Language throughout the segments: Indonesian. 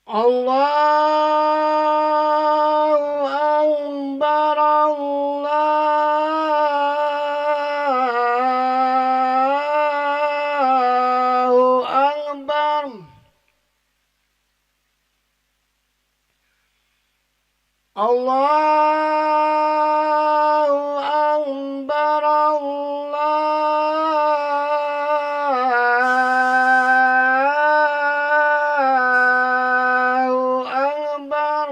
Allahu Akbar, Allahu Akbar. Allahu Akbar, Allahu Akbar.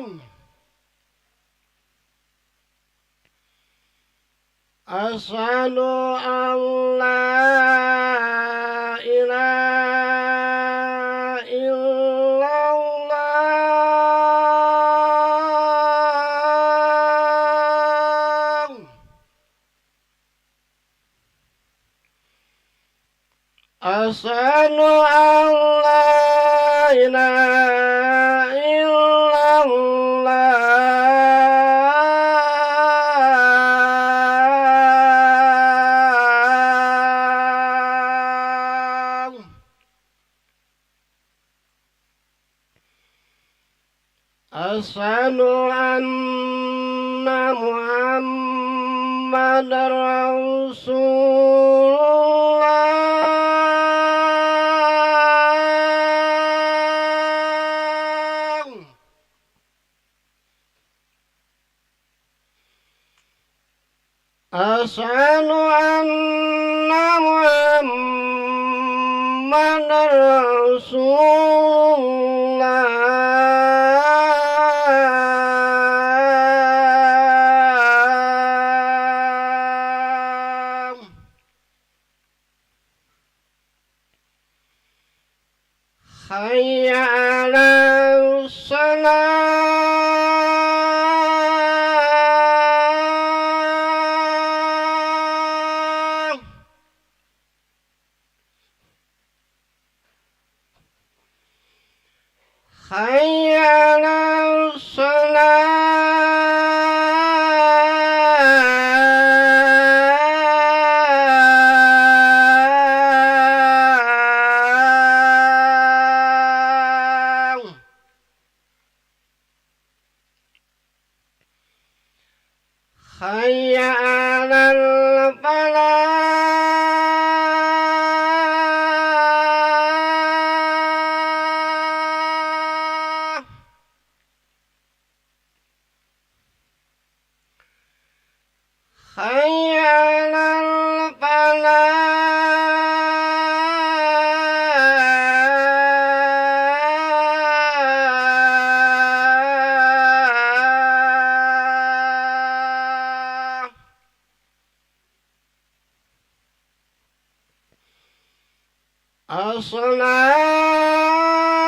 Asyhadu an la ilaha illallah. Asyhadu an la ilaha illallah. Asyhadu anna Muhammadar Rasulullah. Asyhadu anna Muhammadar Rasulullah. Hayya 'alal shalah. Hayya 'alal shalah. Hayya 'alal falah. Hayya 'alal falah.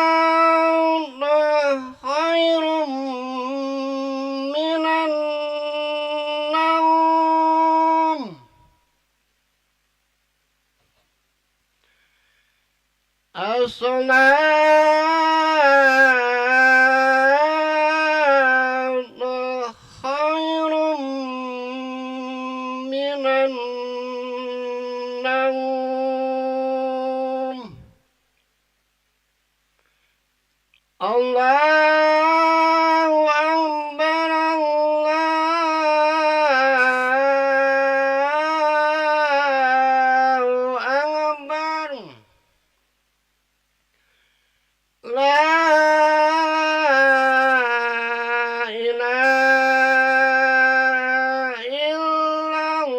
As-salatu khairum minan naum. As-salatu khairum minan naum. Allahu Akbar, Allahu Akbar. La ilaha illallah.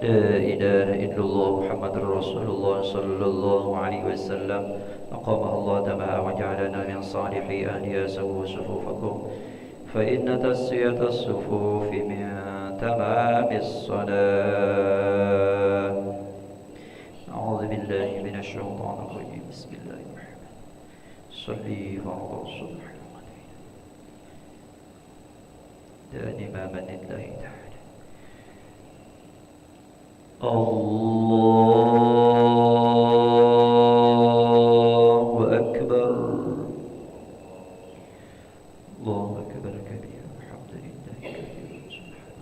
لا إله إلا الله محمد رسول الله صلى الله عليه وسلم أقامها الله دمها وجعلنا من صالح أهلها سووا صفوفكم فإن تسوية الصفوف من تمام الصلاة. أعوذ بالله من الشيطان الرجيم. بسم الله الرحمن الرحيم. صلي فرض الصبح دائما من الله تعالى. الله أكبر. الله أكبر كبيرا الحمد لله كثيرا سبحان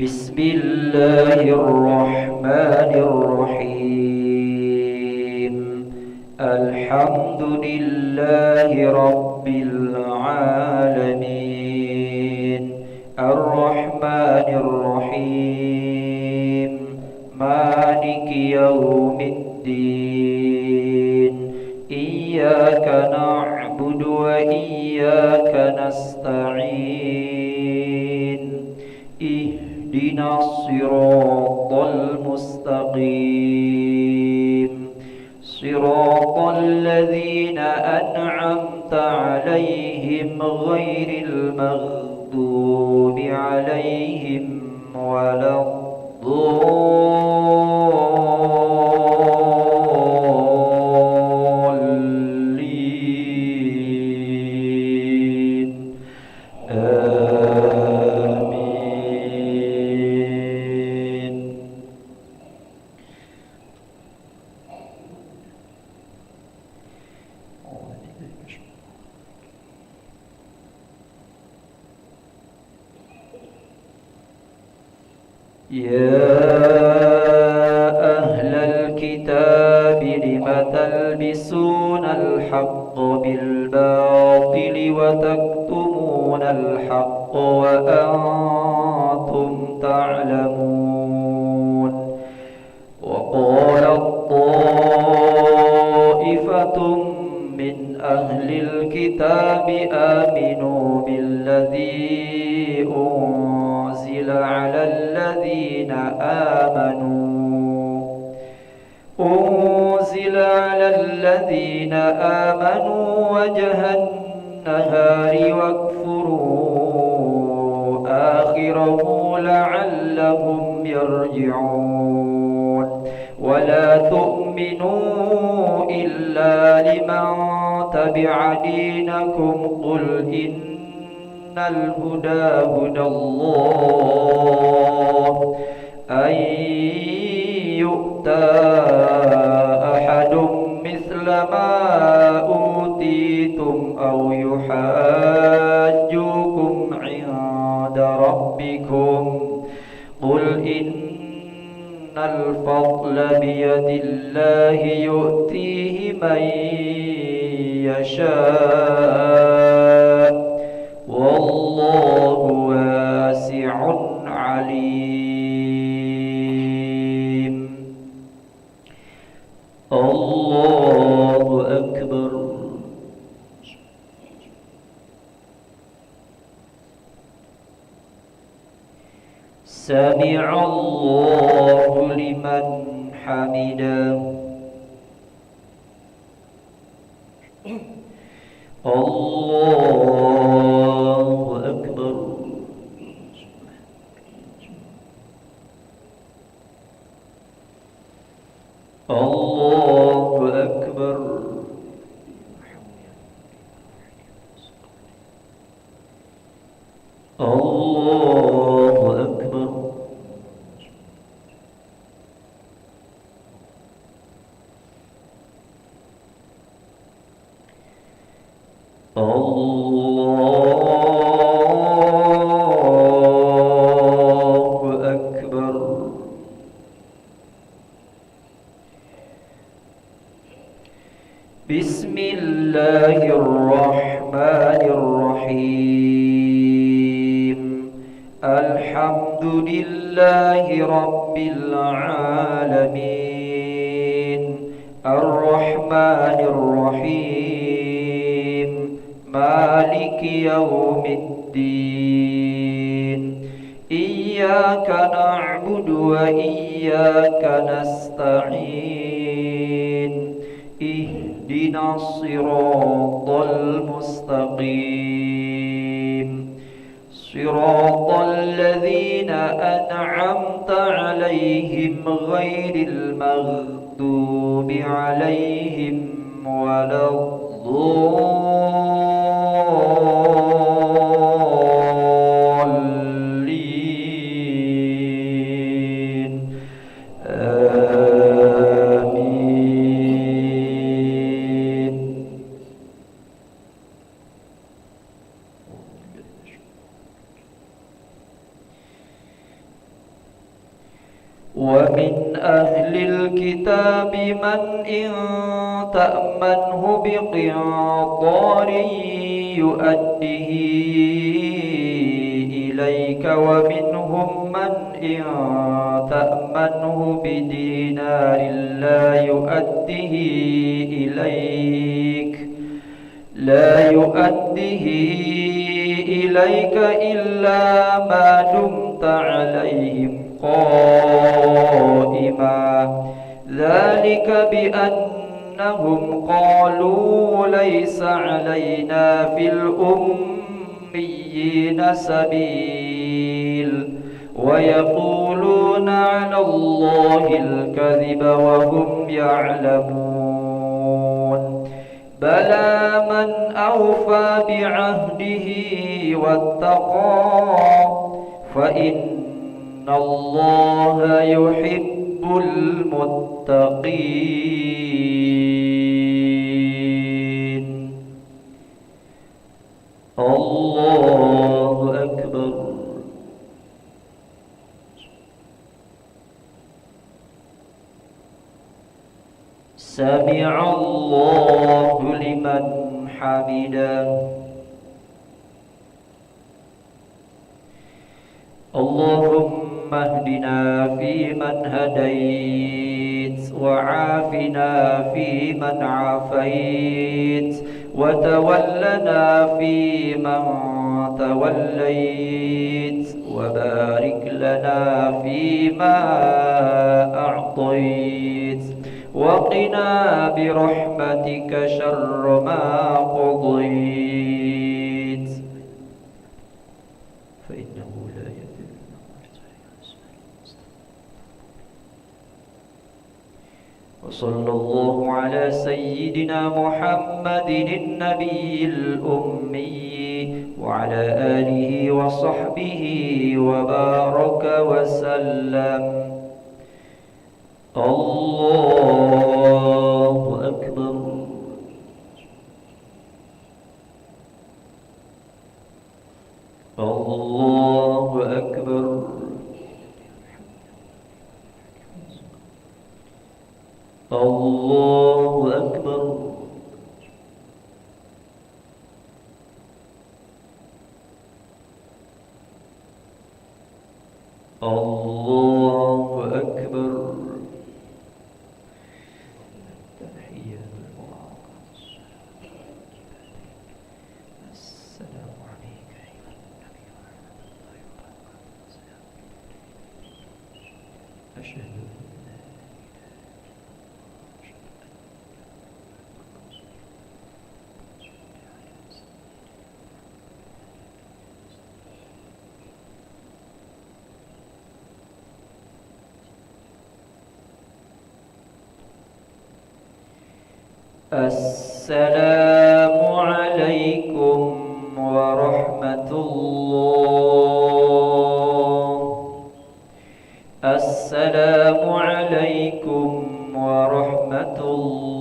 بسم الله الرحمن الرحيم. الحمد لله رب العالمين الرحمن الرحيم مالك يوم الدين إياك نعبد وإياك نستعين اهدنا الصراط المستقيم صراط الذين أنعمت عليهم غير المغضوب عليهم ولا الضالين آمين. يا أهل الكتاب لم تلبسون الحق بالباطل وتكتمون الحق وأنتم تعلمون. وقالت طائفة من أهل الكتاب آمنوا بالذي أنزل على الذين آمنوا وجه النهار واكفروا آخره لعلهم يرجعون. ولا تؤمنوا إلا لمن تبع دينكم قل إن الهدى هدى الله أن يؤتى أحد مثل ما أوتيتم أو يحاجوكم عند ربكم قل إن الفضل بيد الله يؤتيه من يشاء والله واسع عليم. الله أكبر. سمع الله لمن حمده. الله أكبر. الله أكبر. الله أكبر. الله أكبر. بسم الله الرحمن الرحيم. الحمد لله رب العالمين الرحمن الرحيم مالك يوم الدين إياك نعبد وإياك نستعين اهدنا الصراط المستقيم صراط الذين أنعمت عليهم غير المغضوب عليهم ولا الضالين آمين. ومن أهل الكتاب من إن تأمنه بقنطار يؤده إليك ومنهم من إن تأمنه بدينار لا يؤده إليك إلا ما دمت عليهم قائما ذلك بأنهم قالوا ليس علينا في الأميين سبيل ويقولون على الله الكذب وهم يعلمون بلى من أوفى بعهده واتقى فإن الله يحب المتقين. الله أكبر. سمع الله لمن حمده. اللهم اهدنا فيمن هديت وعافنا فيمن عافيت وتولنا فيمن توليت وبارك لنا فيما أعطيت وقنا برحمتك شر ما قضيت فإنه لا يذل من واليت. وصلى الله على سيدنا محمد النبي الأمي وعلى آله وصحبه وبارك وسلم. الله أكبر. الله أكبر. الله أكبر. الله أكبر. السلام عليك أيها النبي ورحمة الله وبركاته. أشهد أن لا إله السلام عليكم ورحمة الله. السلام عليكم ورحمة الله.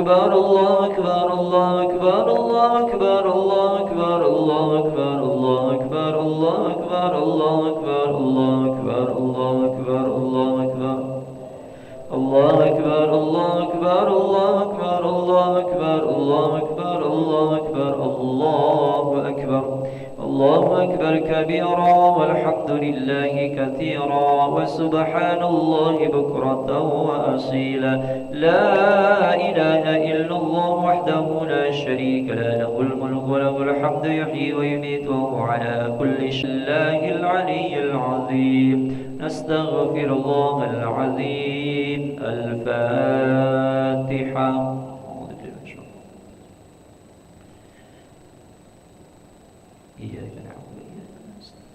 أكبر الله أكبر الله أكبر الله أكبر الله أكبر الله أكبر الله أكبر الله أكبر الله أكبر الله أكبر الله أكبر الله أكبر الله أكبر الله أكبر الله أكبر الله أكبر الله أكبر الله أكبر الله أكبر الله أكبر كبيرا والحمد لله كثيرا وسبحان الله بكرة وأصيلا لا إله إلا الله وحده لا شريك له الملك وله الحمد يحيي ويميت وهو على كل شيء الله العلي العظيم نستغفر الله العظيم الفاتحة إياك نعبد وإياك نستعين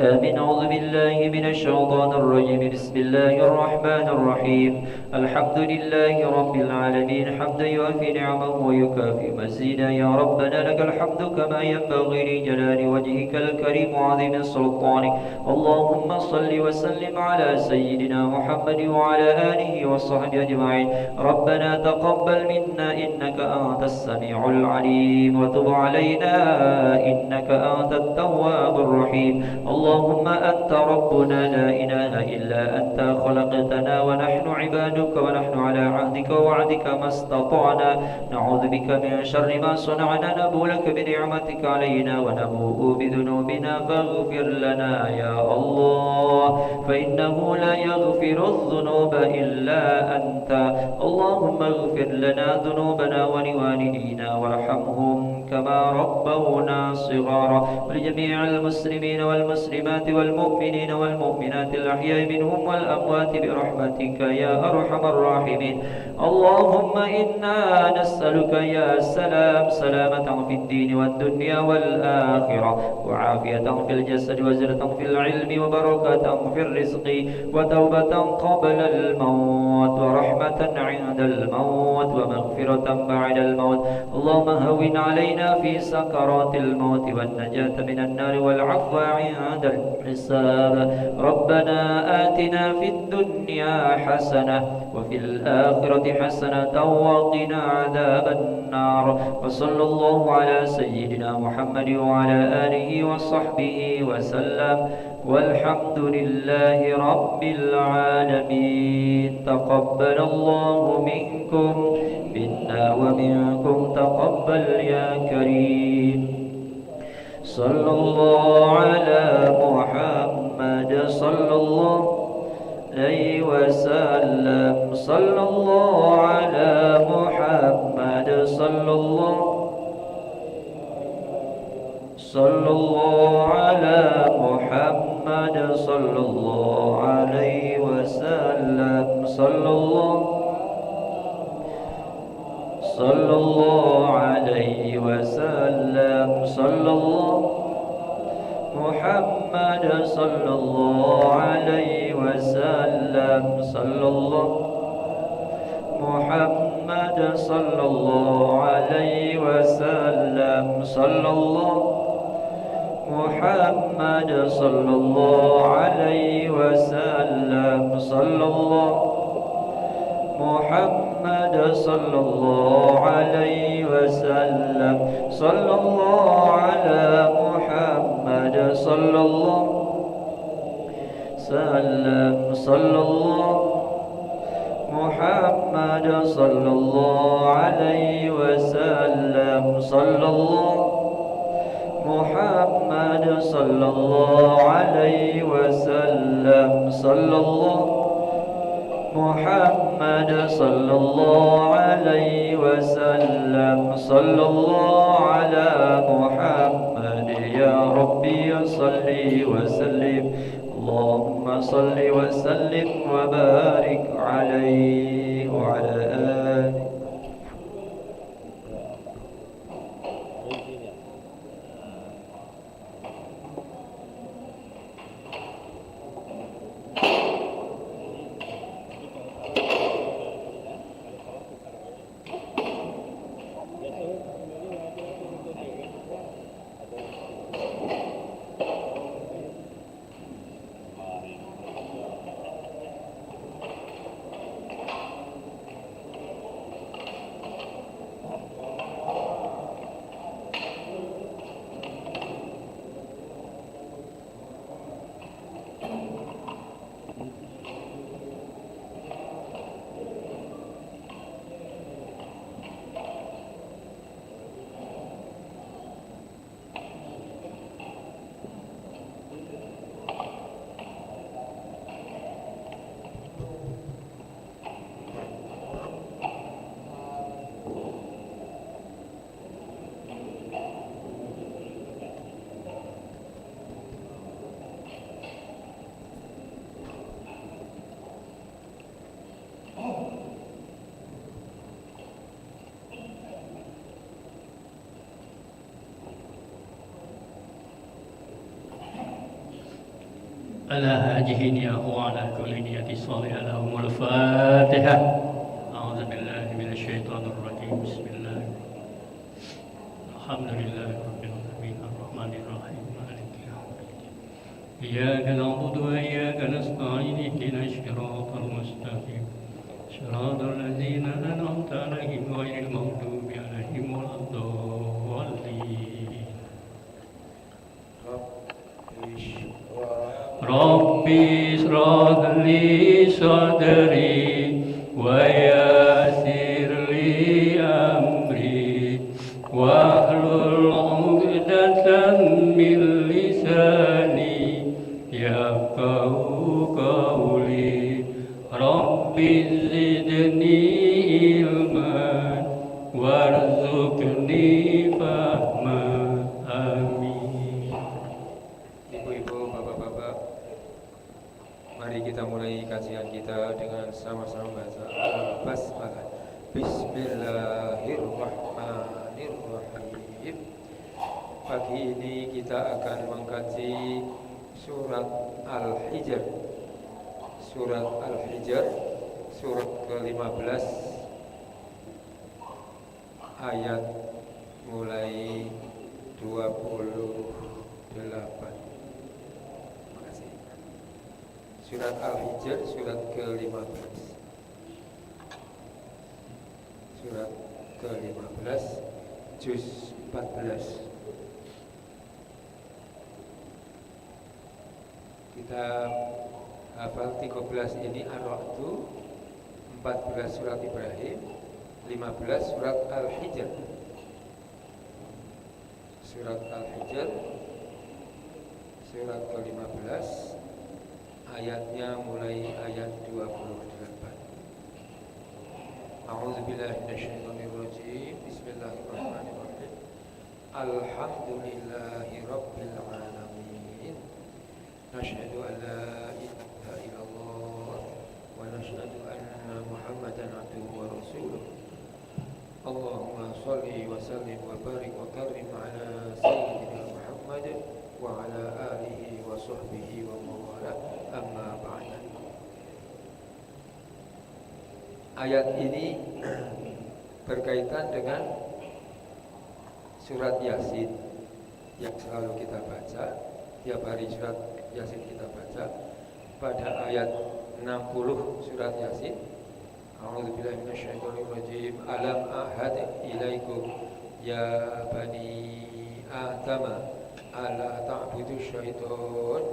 آمين. أعوذ بالله من الشيطان الرجيم. بسم الله الرحمن الرحيم. الحمد لله رب العالمين حمدا يوافي نعمه ويكافئ مزيدا. يا ربنا لك الحمد كما ينبغي لجلال وجهك الكريم وعظيم سلطانك. اللهم صل وسلم على سيدنا محمد وعلى آله وصحبه أجمعين. ربنا تقبل منا إنك أنت السميع العليم وتب علينا إنك أنت التواب الرحيم. اللهم أنت ربنا لا إله إلا أنت خلقتنا ونحن عبادك ونحن على عهدك ووعدك ما استطعنا. نعوذ بك من شر ما صنعنا. نبوء لك بنعمتك علينا ونبوء بذنوبنا فاغفر لنا يا الله فإنه لا يغفر الذنوب إلا أنت. اللهم اغفر لنا ذنوبنا ولوالدينا وارحمهم كما ربونا صغارا ولجميع المسلمين والمسلمات والمؤمنين والمؤمنات الأحياء منهم والأموات برحمتك يا أرحم الراحمين. اللهم إنا نسألك يا سلام سلامة في الدين والدنيا والآخرة وعافية في الجسد وزرة في العلم وبركة في الرزق وتوبة قبل الموت ورحمة عند الموت ومغفرة بعد الموت. اللهم هون علينا في سكرات الموت والنجاة من النار والعفو عند الحساب. ربنا آتنا في الدنيا حسنة وفي الآخرة حسنة وقنا عذاب النار. وصلى الله على سيدنا محمد وعلى آله وصحبه وسلم والحمد لله رب العالمين. تقبل الله منكم منا ومنكم تقبل يا كريم. صلى الله على محمد صلى الله عليه وسلم. صلى الله على محمد صلى الله على محمد صلى الله عليه وسلم. صلى الله عليه وسلم. صلى الله محمد صلى الله عليه وسلم. صلى الله محمد صلى الله عليه وسلم. صلى الله محمد صلى الله عليه وسلم. صلى الله محمد صلى الله عليه وسلم. صلى الله على محمد صلى الله سلم. صلى الله محمد صلى الله عليه وسلم. صلى الله محمد صلى الله عليه وسلم. صلى الله محمد صلى الله عليه وسلم. صلى الله على محمد. يا ربي صل وسلم. اللهم صل وسلم وبارك عليه وعلى آله. على هذه النية وعلى كل نية صالحة لهم الفاتحة. أعوذ بالله من الشيطان الرجيم. بسم الله الحمد لله رب العالمين الرحمن الرحيم مالك يوم الدين إياك نعبد وإياك نستعين اهدنا الصراط المستقيم صراط الذين أنعمت عليهم غير المغضوب عليهم ولا الضالين. ربي اشرح لي صدري ويسر لي أمري واحلل عقدة من لساني يفقهوا قولي. ربي زدني علما وارزقني فهما. آمين. Ibu-ibu, bapak-bapak, mari kita mulai kajian kita dengan sama-sama baca basmalah. Bismillahirrahmanirrahim. Pagi ini kita akan mengkaji surat Al-Hijr. Surat Al-Hijr, surat ke-15, ayat mulai 28. Surat Al-Hijr, surat ke-15. Surat ke-15, juz 14. Kita hafal 13 ini Ar-Ra'du, 14 surat Ibrahim, 15 surat Al-Hijr. Surat Al-Hijr, surat ke-15, ayatnya mulai ayat 28. A'udzubillahi minasyaitonirrajim. Bismillahirrahmanirrahim. Alhamdulillahi rabbil alamin. Nashhadu an la ilaha illallah wa nashhadu anna Muhammadan abduhu wa rasuluh. Allahumma shalli wa sallim wa barik wa karim ala sayyidina Muhammad wa ala alihi wa sahbihi wa mawala. Amma ba'da. Ayat ini berkaitan dengan surat Yasin yang selalu kita baca. Tiap hari surat Yasin kita baca. Pada ayat 60 surat Yasin, A'udzubillahi minasyaitonirrajim. Alam ahad ilaikum ya bani Adama alla ta'budu syaitan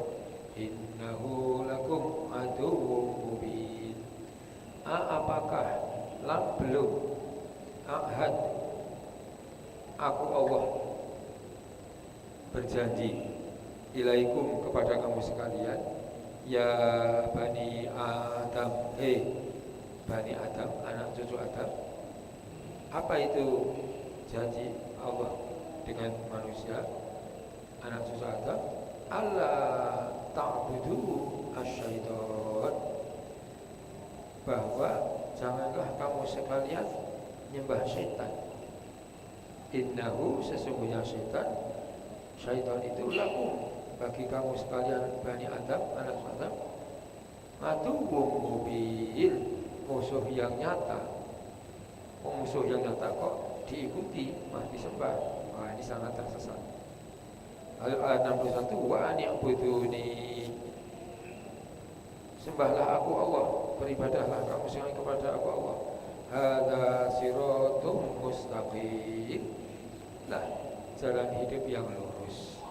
innahu lakum aduwwum mubin. Apakah belum ahad aku Allah berjanji ilaikum kepada kamu sekalian ya bani Adam, bani Adam, anak cucu Adam. Apa itu janji Allah dengan manusia, anak cucu Adam? Allah ta'budu asyaiton, bahwa janganlah kamu sekalian nyembah syaitan. Innahu, sesungguhnya syaitan itu lakum, bagi kamu sekalian Bani Adam, anak Adam, aduwwum mubin, musuh yang nyata. Musuh yang nyata kok diikuti, disembah. Wah, ini sangat tersesat. Lalu ayat 61, wa ani'buduni, sembahlah aku Allah, beribadahlah kamu sekalian kepada aku Allah. Hadza siratum mustaqim, lah jalan hidup yang lurus.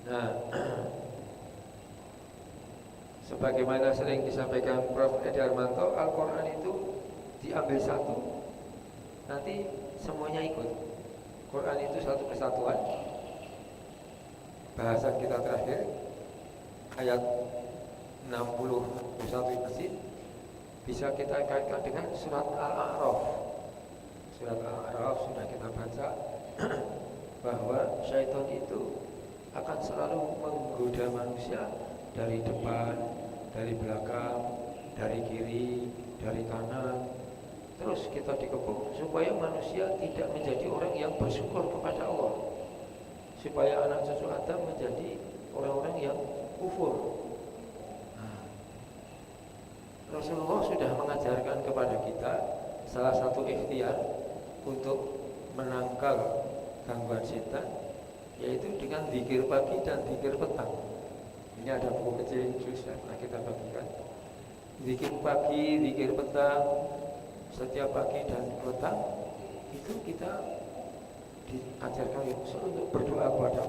Nah, sebagaimana sering disampaikan Prof. Edi Armanto, Al-Quran itu diambil satu, nanti semuanya ikut. Quran itu satu kesatuan. Bahasan kita terakhir ayat 61 masjid bisa kita kaitkan dengan surat Al-A'raf. Surat Al-A'raf sudah kita baca bahwa syaitan itu akan selalu menggoda manusia dari depan, dari belakang, dari kiri, dari kanan. Terus kita dikepung supaya manusia tidak menjadi orang yang bersyukur kepada Allah, supaya anak cucu Adam menjadi orang-orang yang kufur. Nah, Rasulullah sudah mengajarkan kepada kita salah satu ikhtiar untuk menangkal gangguan setan, yaitu dengan zikir pagi dan zikir petang. Ini ada buku kecil khusus yang pernah kita bagikan. Zikir pagi, zikir petang, setiap pagi dan petang itu kita diajarkan untuk berdoa kepada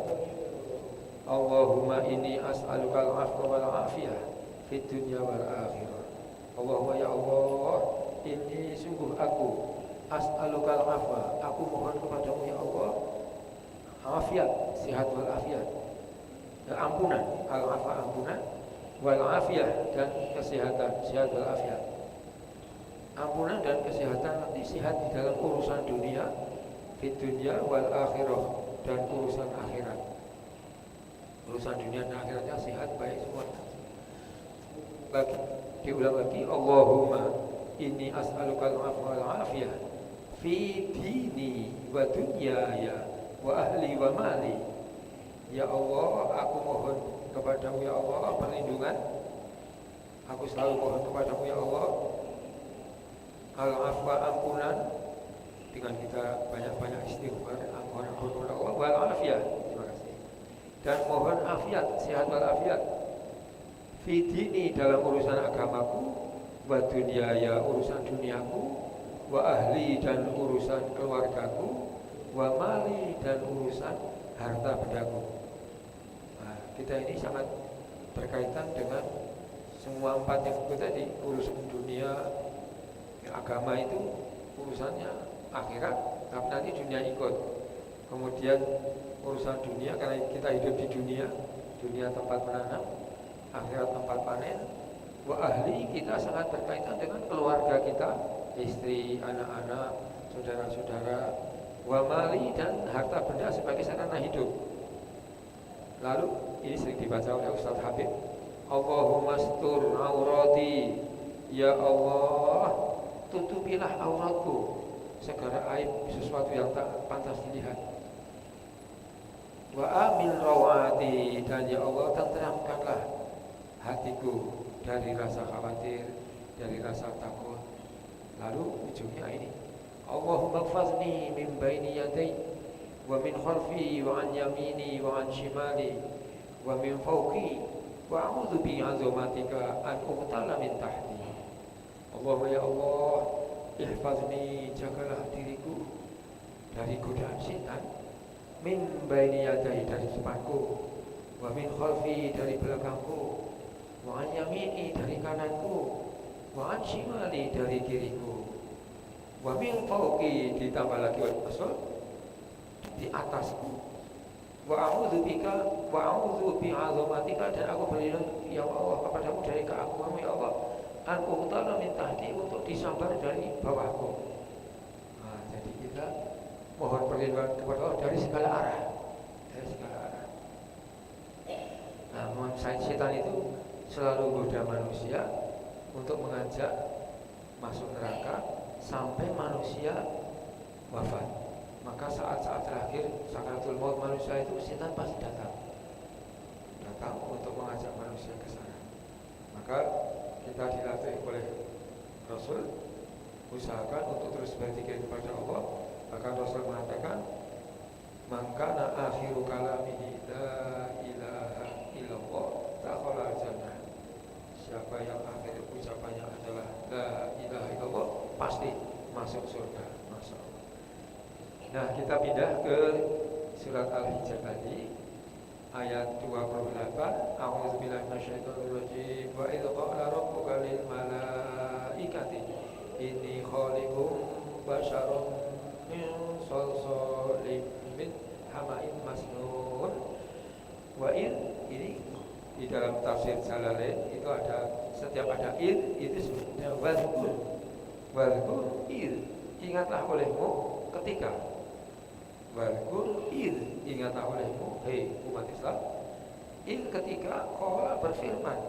Allahumma inni as'alukal afwa wal afiyah fid dunya wal akhirah. Allahumma ya Allah, ini sungguh aku as'alukal afwa, aku mohon kepadamu ya Allah afiat, sehat wal afiat, ampunan, al afwa ampunan, wal afiyah dan kesehatan, sehat wal afiat. Ampunan dan kesehatan, nanti sehat di dalam urusan dunia, fid dunya wal akhirah, dan urusan akhirat. Urusan dunia dan akhiratnya sehat baik semua. Lagi diulang lagi, Allahumma inni as'alukal afwa wal afiyah fi dini wa dunyaya wa ahli wa mali. Ya Allah, aku mohon kepadamu ya Allah perlindungan. Aku selalu mohon kepadamu ya Allah al-afwa, ampunan, dengan kita banyak-banyak istighfar, mohon ampun kepada Allah, wal afiyah, terima kasih. Dan mohon afiat, sehat wal afiat. Fi dini, dalam urusan agamaku, wa dunyaya, urusan duniaku, wa ahli, dan urusan keluargaku, wa mali, dan urusan harta bendaku. Nah, kita ini sangat berkaitan dengan semua empat yang itu tadi. Urusan dunia, agama itu urusannya akhirat, tapi nanti dunia ikut. Kemudian urusan dunia, karena kita hidup di dunia, dunia tempat menanam, akhirat tempat panen. Wa ahli, kita sangat berkaitan dengan keluarga kita, istri, anak-anak, saudara-saudara. Wa mali, dan harta benda sebagai sarana hidup. Lalu ini sering dibaca oleh Ustaz Habib, Allahumma astur aurati, ya Allah tutupilah auratku, segala aib, sesuatu yang tak pantas dilihat. Wa amil rawati, dan ya Allah tenteramkanlah hatiku dari rasa khawatir, dari rasa takut. Lalu ujungnya ini, Allahumma gfazni min baini yadai wa min khalfi wa an yamini wa an shimali wa min fawqi wa a'udzu bi 'azamatika an uqtala min tahti. Allahumma ya Allah, ihfazni, jagalah diriku dari godaan setan, min baini yadai, dari depanku, wa min khalfi, dari belakangku, wa an yamini, dari kananku, wa an shimali, dari kiriku, wa min fawqi, ditambah lagi wa maksud di atasku, wa a'udzu bika wa a'udzu bi 'azamatika, dan aku berlindung ya Allah kepadamu dari keagunganmu ya Allah, an uqtala min tahti, untuk disambar dari bawahku. Nah, jadi kita mohon perlindungan kepada Allah dari segala arah, dari segala arah. Nah, setan itu selalu goda manusia untuk mengajak masuk neraka sampai manusia wafat. Maka saat-saat terakhir sakaratul maut manusia itu, setan pasti datang untuk mengajak manusia ke sana. Maka kita dilatih oleh Rasul, usahakan untuk terus berzikir kepada Allah. Bahkan Rasul mengatakan, "Mangkana akhiru kalamihi la ilaha illallah dakhala jannah." Siapa yang akhir ucapannya adalah la ilaha illallah, pasti masuk surga. Masya Allah. Nah, kita pindah ke surat Al-Hijr tadi, ayat 28. A'udzubillahi minasyaitonir rajim. Wa idz qala rabbuka lil malaikati inni khaliqum basyarum min salsalin min hama'in masnun. Wa ini di dalam tafsir Jalalain itu ada, setiap ada itu sebenarnya wadhkur ingatlah olehmu ketika, wadhkur ingatlah olehmu, hei umat Islam, ketika qala berfirman.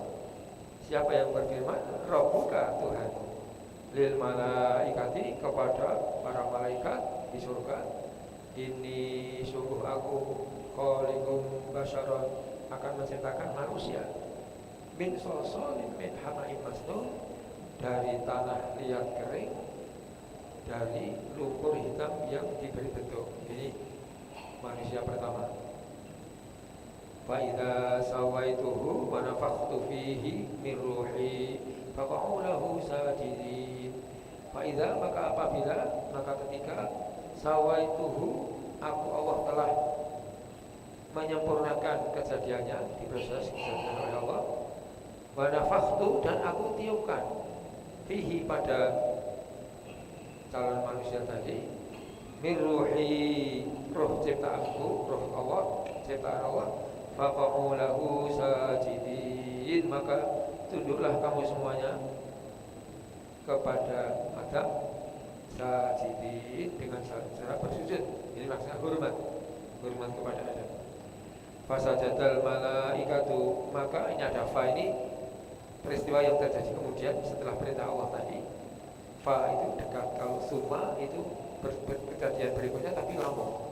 Siapa yang berfirman? Rabbuka, Tuhanmu, lil malaikati, kepada para malaikat di surga, ini sungguh aku khaliqum basyaron, akan menciptakan manusia min solsolin min hamaim masnun, dari tanah liat kering, dari lumpur hitam yang diberi bentuk. Ini manusia pertama. Fa idza sawaituhu wa nafakhtu fihi min ruhi faqa'u lahu sajidin. Fa idza, maka apabila, maka ketika sawaituhu, aku Allah telah menyempurnakan kejadiannya, diproses kejadian oleh Allah. Wa nafakhtu, dan aku tiupkan, fihi, pada calon manusia tadi, min ruhi, roh ciptaanku, roh Allah, ciptaan Allah. Faqa'u lahu sajidin, maka tunduklah kamu semuanya kepada Adam, sajidin, dengan cara bersujud. Ini maksudnya hormat kepada Adam. Fasajadal malaikatu, maka ini ada fa, ini peristiwa yang terjadi kemudian setelah perintah Allah tadi. Fa itu dekat, kalau summa itu kejadian berikutnya tapi lama.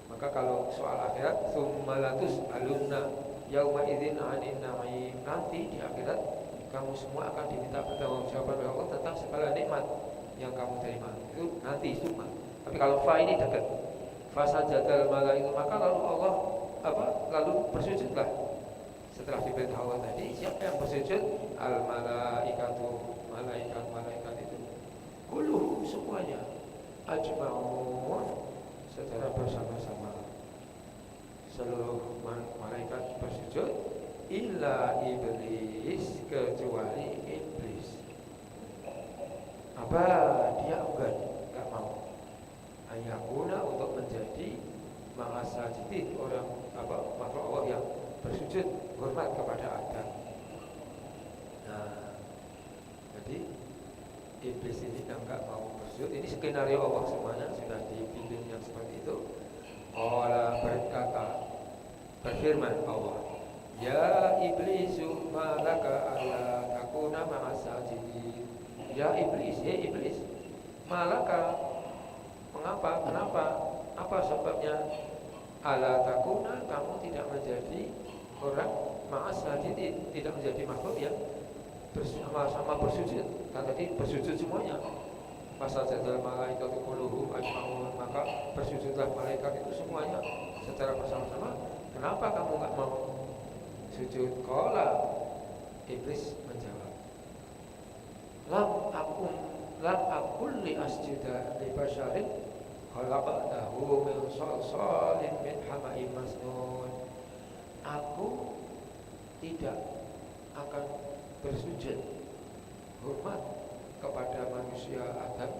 Maka kalau soal akhirat, summa latus alunna yauma idzin 'anin na'im, nanti di akhirat kamu semua akan diminta pertanggungjawaban oleh Allah tentang segala nikmat yang kamu terima. Itu nanti summa. Tapi kalau fa ini dekat. Fasajadal malaikatu, maka lalu Allah lalu bersujudlah. Setelah diperintah Allah tadi, siapa yang bersujud? Al malaikatu, malaikat itu. Kulluhum, semuanya, ajma'un, secara bersama-sama. Seluruh malaikat bersujud, illa iblis, kecuali iblis. Apa dia enggak mau. Ayakuna, untuk menjadi ma'asajidin, orang makhluk Allah yang bersujud hormat kepada Adam. Nah, jadi iblis ini enggak mau bersujud. Ini skenario Allah semuanya sudah dibikin yang seperti itu. Allah berkata, berfirman Allah, ya iblisu malaka alla takuna ma'asajidin. Ya iblis, iblis, malaka, mengapa, kenapa, apa sebabnya? Alla takuna, kamu tidak menjadi orang ma'asajidin, tidak menjadi makhluk yang bersama-sama bersujud. Kan tadi bersujud semuanya. Fasajadal malaikatu kulluhum ajma'un, maka bersujudlah malaikat itu semuanya secara bersama-sama. Kenapa kamu enggak mau sujud? Qala, iblis menjawab, lam aqul li asjuda li basharin khalaqtahu min salsalin min hama'im masnun. Aku tidak akan bersujud hormat kepada manusia Adam.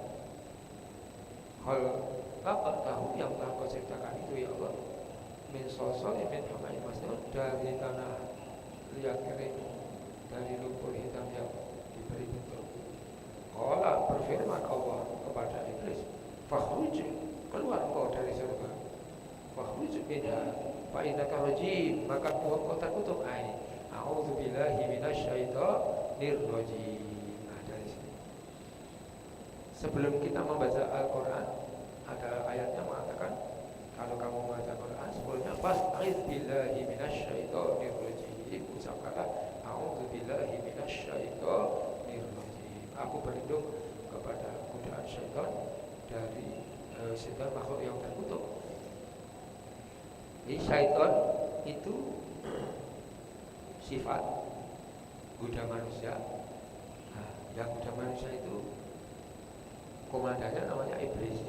Khalaqtahu, yang telah kau ciptakan itu ya Allah, min salsalin min hama'im masnun, dari tanah liat kering, dari lumpur hitam yang diberi bentuk. Qala, berfirman Allah kepada iblis, fakhruj, keluar kau dari surga. Fakhruj minha fa innaka rajim, maka kau terkutuk. A'udzubillahi minasyaitonir rajim. Nah, dari sini. Sebelum kita membaca Al-Qur'an, ada ayatnya mengatakan, kalau kamu membaca Al-Qur'an sebelumnya fasta'iz billahi minasyaitonir rajim, ucapkanlah a'udzubillahi minasyaitonir rajim. Aku berlindung kepada godaan syaitan, dari syaitan makhluk yang terkutuk. Jadi syaitan itu sifat goda manusia. Nah, yang goda manusia itu komandannya namanya iblis,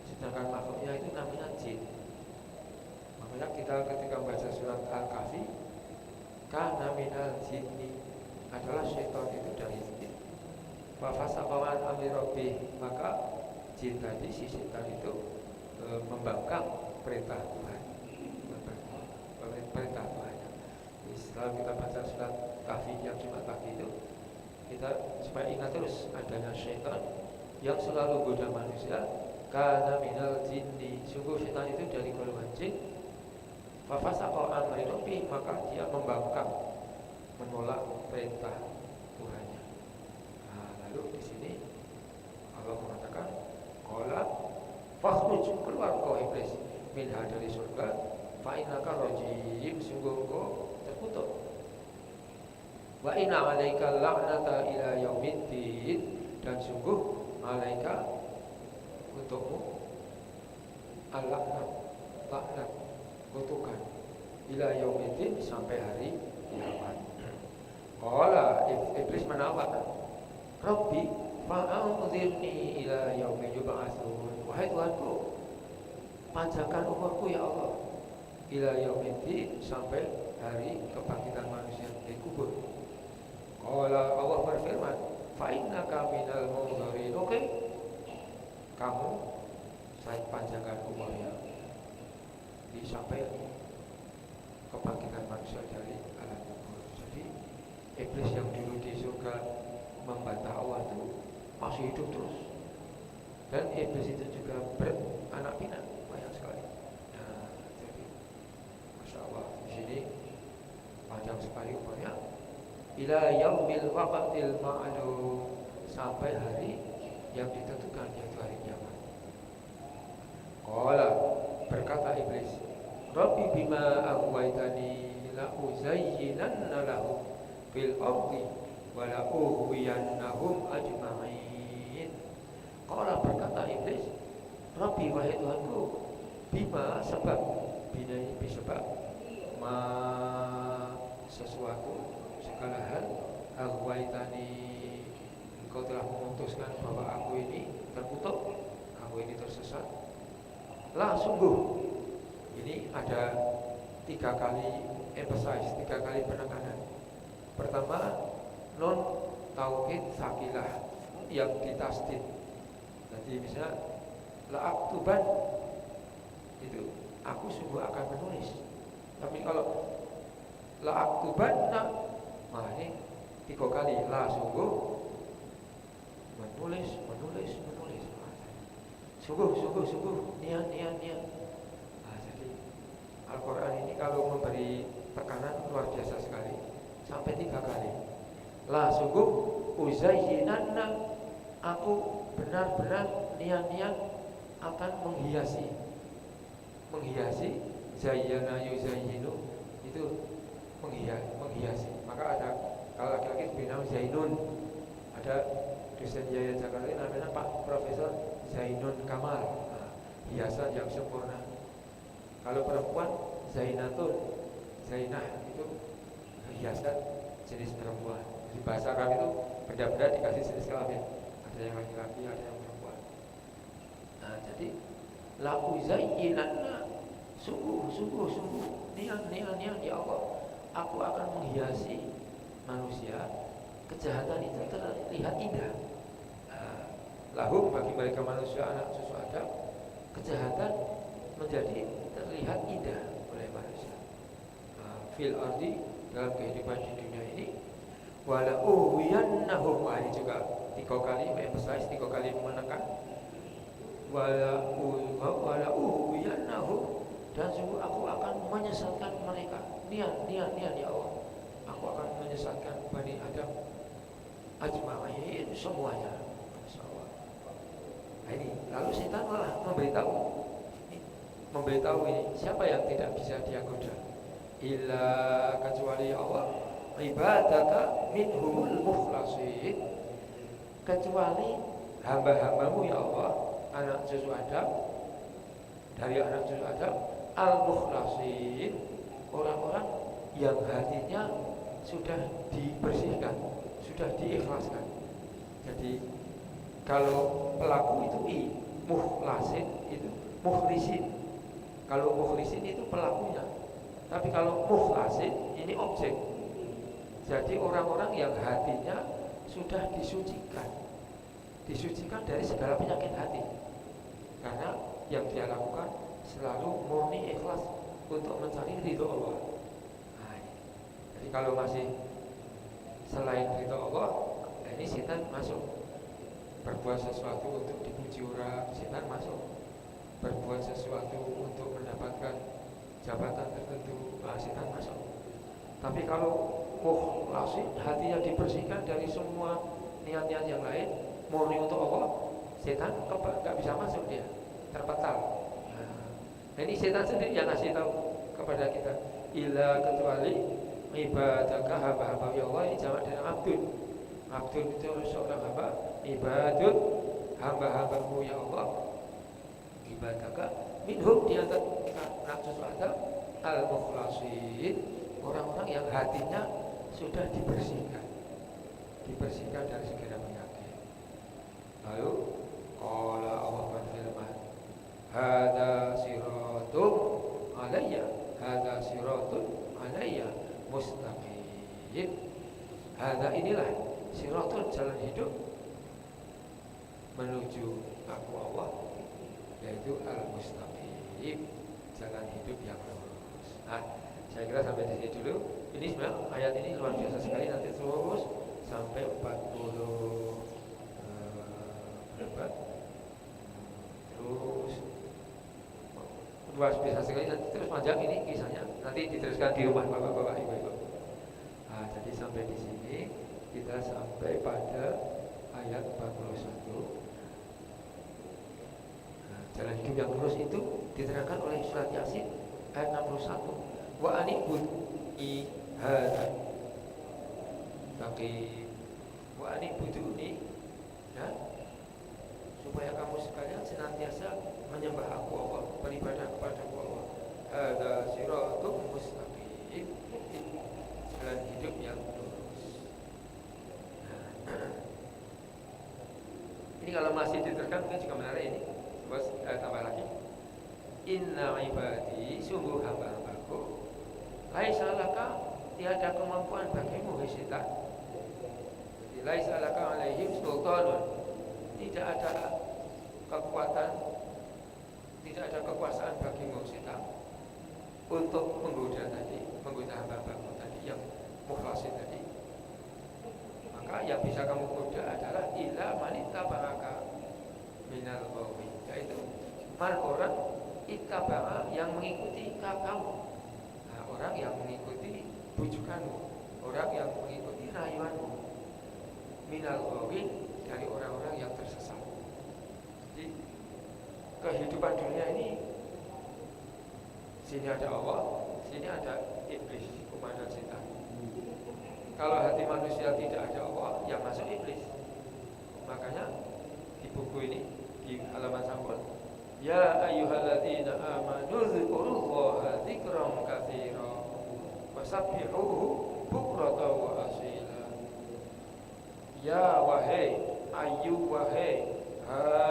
sedangkan makhluknya itu namanya jin. Makanya kita ketika membaca surat Al-Kahfi, kana minal jinni, adalah syaitan itu dari jin. Wa fasaqawan amri rabbih, maka jin tadi, si setan itu membangkang perintah Tuhan, perintah Tuhan. Setelah kita baca surat Kahfi yang Jumat pagi itu, kita supaya ingat terus adanya syaitan yang selalu goda manusia. Kana minal jinni, sungguh syaitan itu dari golongan jin. Fa fasaqa amri rabbih, maka dia membangkang, menolak perintah Tuhannya. Nah, lalu di sini Allah mengatakan, qala fakhruj, keluar kau iblis, minha, dari surga, Fa'inaka rajim, sungguh kau terkutuk. Wa inna alaika la'nata ila yaumiddin, dan sungguh alaika untukmu al-laknat, laknat, kutukan ila yaumiddin, sampai hari kiamat. Qala, iblis menawar, Rabbi fa'anzirni ila yaumi yub'atsun. Wahai Tuhanku, panjangkan umurku ya Allah, ila yaumiddin, sampai hari kebangkitan manusia di kubur. Qala, Allah berfirman, fa innaka minal munzirin. Oke, kamu saya panjangkan umurnya sampai kebangkitan manusia dari alam kubur. Jadi iblis yang dulu di surga membantah Allah itu masih hidup terus, dan iblis itu juga beranak pinak banyak sekali. Nah, jadi masya Allah, di sini panjang sekali umurnya. Ila yaumil waqtil ma'lum, sampai hari yang ditentukan, yaitu hari kiamat. Qala, berkata iblis, Rabbi bima aghwaytani la uzayyinanna lahum fil ardi wa la ughwiyannahum ajma'in. Qala, berkata iblis, Rabbi, wahai Tuhanku, bima, sebab, bina ini sebab, ma, sesuatu, segala hal, aghwaytani, engkau telah memutuskan bahwa aku ini terkutuk, aku ini tersesat. Lah, sungguh, ini ada 3 kali emphasize, 3 kali penekanan. Pertama, non tauhid sakilah yang ditasdid. Jadi misalnya la aktuban, itu aku sungguh akan menulis. Tapi kalau la aktuban, nah ini 3 kali, la sungguh menulis. Sungguh, niat. Nah, jadi Al-Quran ini kalau memberi tekanan luar biasa sekali, sampai 3 kali. La sungguh uzayyinanna, aku benar-benar niat akan menghiasi. Zayyana yuzayyinu, itu menghiasi. Maka ada, kalau laki-laki bernama Zainun, ada dosen Yaya Jakarta namanya Pak Profesor Zainun Kamal, hiasan yang sempurna. Kalau perempuan Zainatun, Zainah, itu hiasan jenis perempuan. Di bahasa Arab itu benda-benda dikasih jenis kelamin, ada yang laki-laki, ada yang perempuan. Nah, jadi la uzayyinanna, sungguh niat ya Allah, aku akan menghiasi manusia, kejahatan itu terlihat indah. Lahum, bagi mereka manusia anak cucu Adam, kejahatan menjadi terlihat indah oleh manusia. Fil ardi, dalam kehidupan di dunia ini, wala uwiyannahum, ini juga 3 kali emphasize, 3 kali menekan, wala uwiyannahum, dan sungguh aku akan menyesatkan mereka. Niat ya Allah, aku akan menyesatkan Bani Adam ajma'in, semuanya. Nah, ini lalu setan malah memberitahu ini, siapa yang tidak bisa dia goda, illa, kecuali Allah, ibadaka minhumul mukhlasin, kecuali hamba-hambamu ya Allah, anak cucu Adam, dari anak cucu Adam, al-mukhlasin, orang-orang yang hatinya sudah dibersihkan, sudah diikhlaskan. Jadi kalau pelaku itu mukhlasin itu mukhlisin. Kalau mukhlisin itu pelakunya. Tapi kalau mukhlasin ini objek. Jadi orang-orang yang hatinya sudah disucikan. Disucikan dari segala penyakit hati. Karena yang dia lakukan selalu murni ikhlas untuk mencari ridho Allah. Nah, jadi kalau masih selain ridho Allah, ini setan masuk. Berbuat sesuatu untuk dipuji orang, setan masuk. Berbuat sesuatu untuk mendapatkan jabatan tertentu, setan masuk. Tapi kalau mukhlasin, hatinya dibersihkan dari semua niat-niat yang lain, murni untuk Allah, setan nggak bisa masuk, dia terpental. Nah, ini setan sendiri yang ngasih tahu ke kepada kita. Illa kecuali ibadaka hamba-hamba ya Allah, ini jamak dari abdun. Abdun itu seorang hamba, ibadun hamba-hambamu ya Allah. Ibadaka minhum di antara naksus ada al-mukhlasin, orang-orang yang hatinya sudah dibersihkan dari segala penyakit. Lalu qala Allah berfirman, hada siratun alayya mustaqim. Hada inilah siratun, jalan hidup menuju aku Allah, yaitu al-mustaqim, jalan hidup yang lurus. Nah, saya kira sampai di sini dulu. Ini sebenarnya ayat ini luar biasa sekali, nanti terus sampai 40 berapa? Terus luar biasa sekali, nanti terus panjang ini kisahnya. Nanti diteruskan di rumah bapak-bapak, ibu-ibu. Nah, jadi sampai di sini kita sampai pada ayat 41. Jalan hidup yang lurus itu diterangkan oleh surat Yasin ayat 61. Wa anibud ihada tapi wa anibuduni, ya, supaya kamu sekalian senantiasa menyembah aku Allah, beribadah kepada aku Allah. Hada siratun mustaqim, jalan hidup yang lurus. Ini kalau masih diterangkan mungkin juga menarik ini. Bos, tambah lagi. Inna ibadi, sungguh hamba-hambaku, laisa laka, tiada kemampuan bagimu hai setan. Jadi laisa laka alaihim sultanun, tidak ada kekuatan, tidak ada kekuasaan bagimu setan untuk menggoda hamba-hambaku tadi yang mukhlasin tadi. Maka yang bisa kamu goda adalah ila manita baraka minal qawi, yaitu orang ittabaa yang mengikuti kamu. Nah, orang yang mengikuti bujukanmu, orang yang mengikuti rayuanmu. Minal qawi, dari orang-orang yang tersesat. Jadi kehidupan dunia ini, sini ada Allah, sini ada iblis, komandan setan. Kalau hati manusia tidak ada Allah, yang masuk iblis. Makanya di buku ini, di halaman sampul, ya ayyuhalladzina amanu dzkurullaha dzikran katsira wasabbihuhu bukratan wa asila. Ya wahai wahai,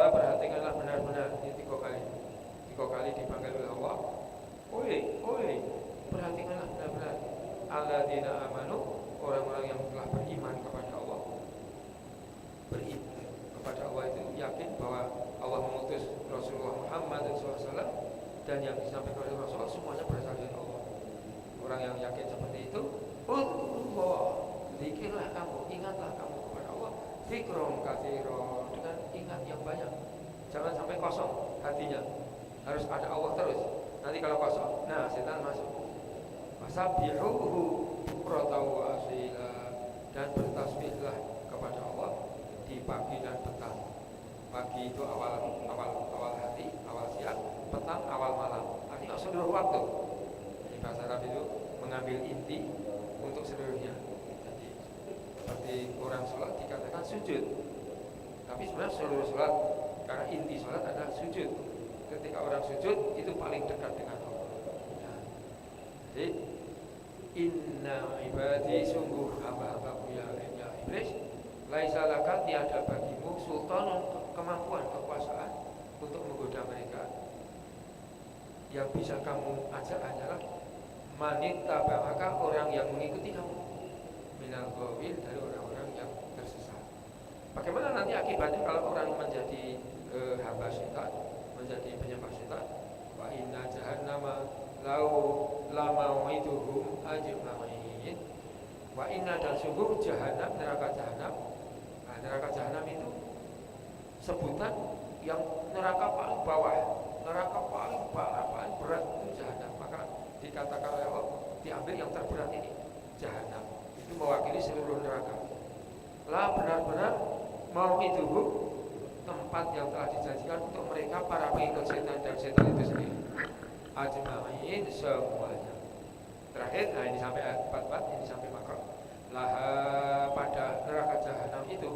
perhatikanlah benar-benar. Ini tiga kali dipanggil oleh Allah. Oi, perhatikanlah benar-benar. Alladzina amanu, orang-orang yang telah beriman kepada Allah. Beriman kepada Allah itu yakin bahwa Allah mengutus Rasulullah Muhammad SAW, dan yang disampaikan oleh Rasulullah semuanya berasal dari Allah. Orang yang yakin seperti itu, Allah, zikirlah kamu, ingatlah kamu kepada Allah, zikron katsira, dengan ingat yang banyak. Jangan sampai kosong hatinya, harus ada Allah terus. Nanti kalau kosong, nah setan masuk. Wasabbihuhu bukratan wa asila, dan bertasbihlah kepada Allah di pagi dan petang. Pagi itu awal hari, awal siang, petang awal malam. Artinya seluruh waktu. Di bahasa Arab itu mengambil inti untuk seluruhnya. Jadi seperti orang sholat dikatakan sujud, tapi sebenarnya seluruh sholat, karena inti sholat adalah sujud. Ketika orang sujud itu paling dekat dengan Allah. Nah, jadi inna ibadi, sungguh hamba-hambaku ya iblis, laisa laka, tiada bagimu sultanun, kemampuan, kekuasaan untuk menggoda mereka. Yang bisa kamu ajak hanyalah manita bangaka, orang yang mengikuti kamu, minal ghawil, dari orang-orang yang tersesat. Bagaimana nanti akibatnya kalau orang menjadi hamba setan, menjadi penyembah setan? Wa inna jahannama lau lamau'iduhum ajma'in. Wa inna, dan sungguh jahanam, neraka jahanam. Nah, neraka jahanam itu sebutan yang neraka paling bawah, neraka paling parah, paling berat itu jahanam. Maka dikatakan oleh Allah, diambil yang terberat ini, jahanam. Itu mewakili seluruh neraka. Lah benar-benar mau itu tempat yang telah dijanjikan untuk mereka para pengikut setan, dan setan itu sendiri. ajma'in semuanya. Terakhir, nah ini sampai ayat 44, ini sampai makro. Laha pada neraka jahanam itu,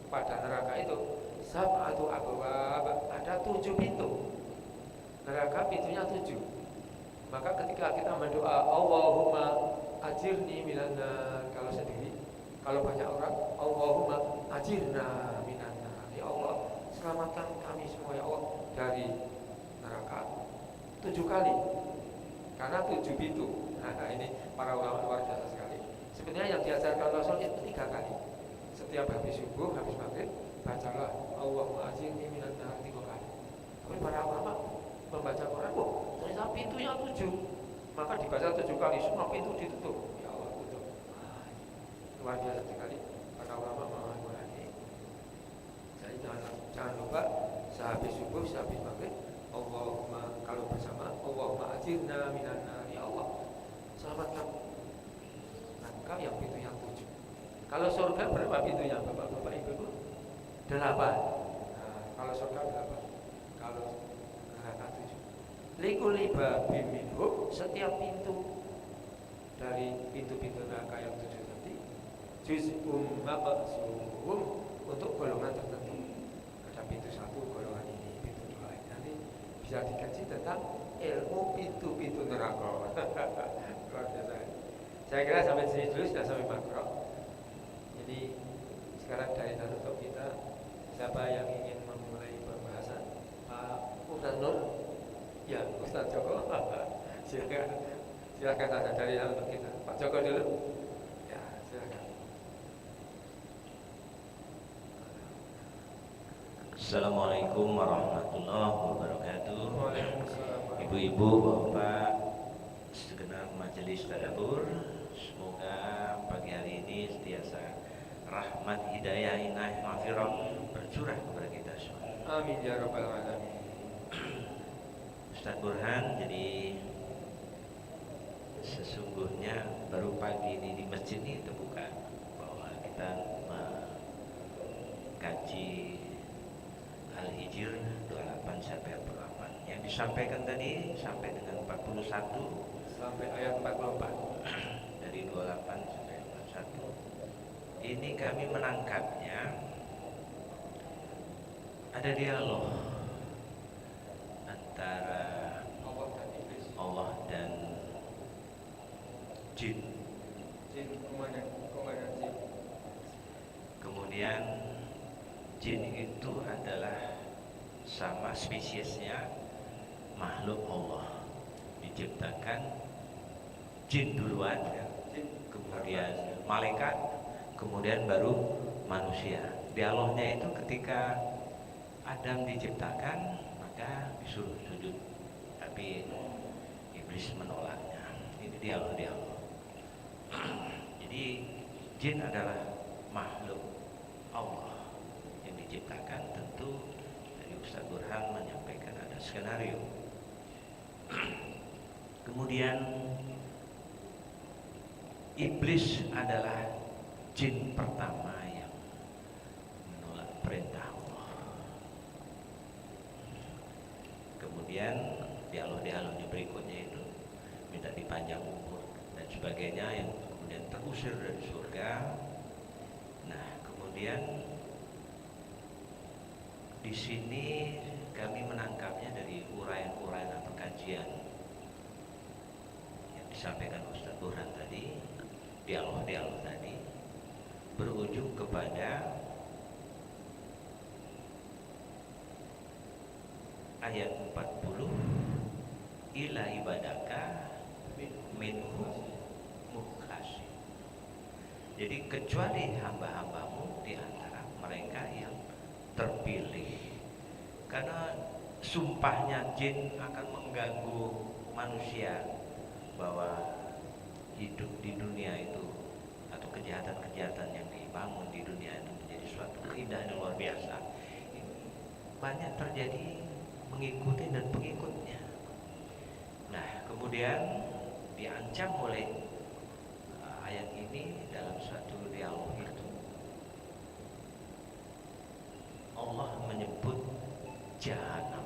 pada neraka itu sab'atu abwab, ada 7 pintu. Neraka pintunya 7. Maka ketika kita mendoa Allahumma ajirni minan nar, kalau sendiri, kalau banyak orang Allahumma ajirna minan nar, ya Allah selamatkan kami semua ya Allah dari neraka 7 kali, karena 7 pintu. Nah ini para ulama luar biasa sekali. Sebenarnya yang diajarkan Rasul itu 3 kali. Setiap habis subuh, habis maghrib, bacalah Allahumma ajirni minan nar 3 kali. Tapi para ulama membaca Quran, ternyata pintunya 7, maka dibaca 7 kali, semua pintu ditutup. Ya Allah tutup. Luar biasa sekali para ulama memahami Quran ini. Jadi jangan lupa sehabis subuh, sehabis maghrib, Allahumma, kalau bersama Allahumma ajirna minan nar, ya Allah selamatkan engkau yang pintu yang 7. Kalau surga berapa pintunya bapak-bapak ibu-ibu? 8. Nah, kalau surga 8, kalau neraka 7. Likuli babim minhum, setiap pintu dari pintu-pintu neraka yang 7 tadi, juz'um maqsum, untuk golongan tertentu. Ada pintu 1 golongan ini, pintu 2 ini. Nanti bisa dikaji tentang ilmu pintu-pintu neraka. Luar biasa. Saya kira sampai sini dulu, sudah sampai makro. Jadi sekarang dari Danuto kita, siapa yang ingin memulai pembahasan? Pak Ustaz Nur? Ya, Ustaz Joko. Silakan saja dari Danuto kita. Pak Joko dulu. Ya, silakan. Assalamualaikum warahmatullahi wabarakatuh. Waalaikumsalam. Ibu-ibu, bapak, segenap majelis tadabbur, semoga pagi hari ini sentiasa rahmat, hidayah, inayah, maghfirah bercurah kepada kita semua. Amin ya rabbal alamin. Ustaz Burhan, jadi sesungguhnya baru pagi ini di masjid ini terbuka bahwa kita mengkaji Al-Hijr 28 sampai 48. Yang disampaikan tadi sampai dengan 41 Sampai ayat 44. dari 28 sampai 41. Ini kami menangkapnya ada dialog antara Allah dan iblis. Allah dan jin. Jin komandan jin. Kemudian jin itu adalah sama spesiesnya makhluk Allah, diciptakan jin duluan, kemudian malaikat, kemudian baru manusia. Dialognya itu ketika Adam diciptakan maka disuruh sujud, tapi iblis menolaknya. Ini dialog. Jadi jin adalah makhluk Allah yang diciptakan. Tentu dari Ustaz Burhan menyampaikan ada skenario. Kemudian iblis adalah jin pertama yang menolak perintah Allah. Kemudian dialog-dialog berikutnya itu minta dipanjang umur dan sebagainya, yang kemudian terusir dari surga. Nah, kemudian di sini kami menangkapnya dari uraian-uraian atau kajian yang disampaikan Ustaz Burhan tadi, dialog-dialog tadi berujung kepada ayat 40, ila ibadaka minhum mukhlasin. Jadi kecuali hamba-hambamu di antara mereka yang terpilih. Karena sumpahnya jin akan mengganggu manusia bahwa hidup di dunia itu atau kejahatan-kejahatan yang dibangun di dunia itu menjadi suatu keindahan yang luar biasa. Banyak terjadi mengikuti dan pengikutnya. Nah, kemudian diancam oleh ayat ini dalam satu dialog itu. Allah menyebut jahanam.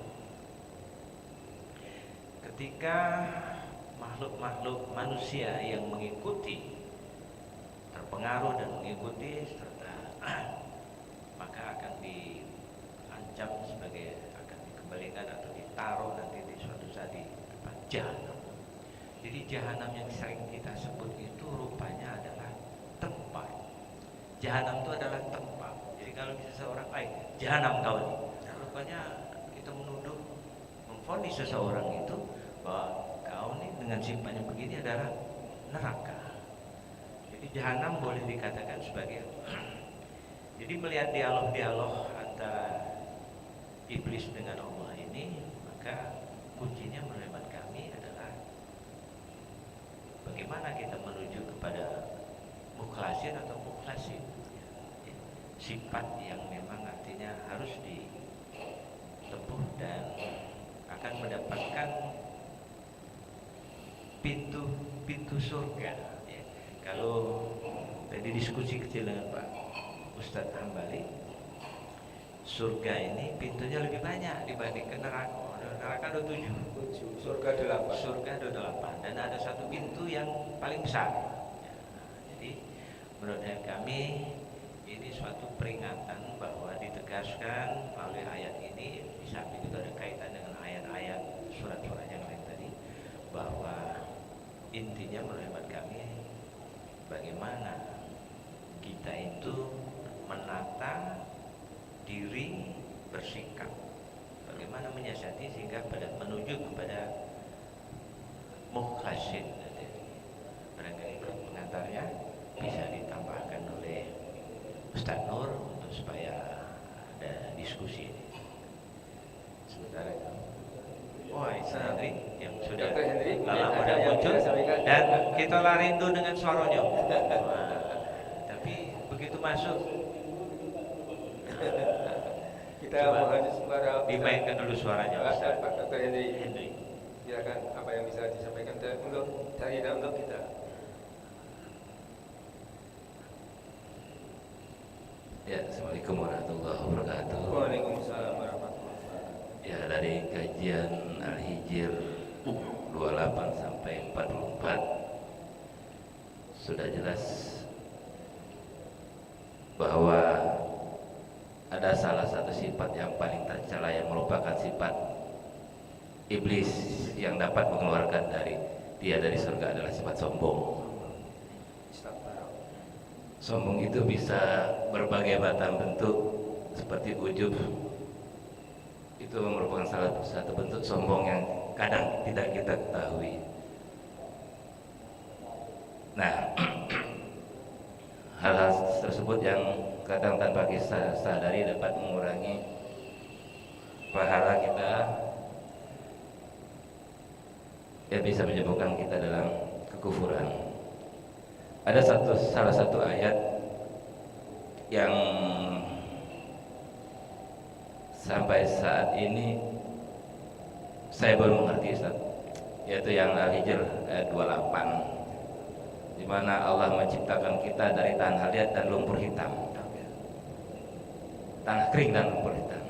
ketika makhluk-makhluk manusia yang mengikuti, terpengaruh dan mengikuti serta maka akan diancam sebagai, akan dikembalikan atau ditaruh nanti di suatu saat di jahanam. Jadi jahanam yang sering kita sebut itu rupanya adalah tempat. Jahanam itu adalah tempat. Jadi kalau seseorang jahanam kau ini, nah, rupanya kita menuduh, memvonis seseorang itu bahwa kau ini dengan sifatnya begini adalah neraka. Jadi jahanam boleh dikatakan sebagai jadi melihat dialog-dialog antara iblis dengan Allah ini, maka kuncinya menurut kami adalah bagaimana kita menuju kepada mukhlasin atau mukhlasin, sifat yang memang artinya harus ditempuh dan akan mendapatkan pintu surga. Kalau tadi diskusi kecil dengan Pak Ustadz Hambali, surga ini pintunya lebih banyak dibandingkan neraka. Neraka ada 7, surga 8. Surga ada 8 dan ada satu pintu yang paling besar. Jadi menurut kami ini suatu peringatan bahwa ditegaskan melalui ayat ini, di samping itu ada kaitan dengan ayat-ayat surat-surat yang lain tadi, bahwa intinya menurut kami bagaimana kita itu menata diri, bersikap, bagaimana menyiasati sehingga menuju kepada mukhlasin. Barangkali pengantarnya bisa ditambahkan oleh Ustaz Nur untuk supaya ada diskusi ini. Sementara itu, Isa Hendri yang sudah lama sudah muncul dan kita rindu dengan suaranya. Tapi begitu masuk kita mohon suara dimainkan dulu suaranya. Pak Dr. Hendri. Silakan apa yang bisa disampaikan untuk untuk kita. Ya, Assalamualaikum warahmatullahi wabarakatuh. Waalaikumsalam warahmatullahi wabarakatuh. Ya, dari kajian Al-Hijr 28 sampai 44 sudah jelas bahwa ada salah satu sifat yang paling tercela yang merupakan sifat iblis yang dapat mengeluarkan dia dari surga adalah sifat sombong. Sombong itu bisa berbagai macam bentuk, seperti ujub. Itu merupakan salah satu bentuk sombong yang kadang tidak kita ketahui. Nah, hal-hal tersebut yang kadang tanpa kita sadari dapat mengurangi pahala kita, ya bisa menyebabkan kita dalam kekufuran. Ada salah satu ayat yang sampai saat ini saya belum mengerti, Ustaz, yaitu yang Al-Hijr ayat 28, di mana Allah menciptakan kita dari tanah liat dan lumpur hitam, tanah kering dan lumpur hitam.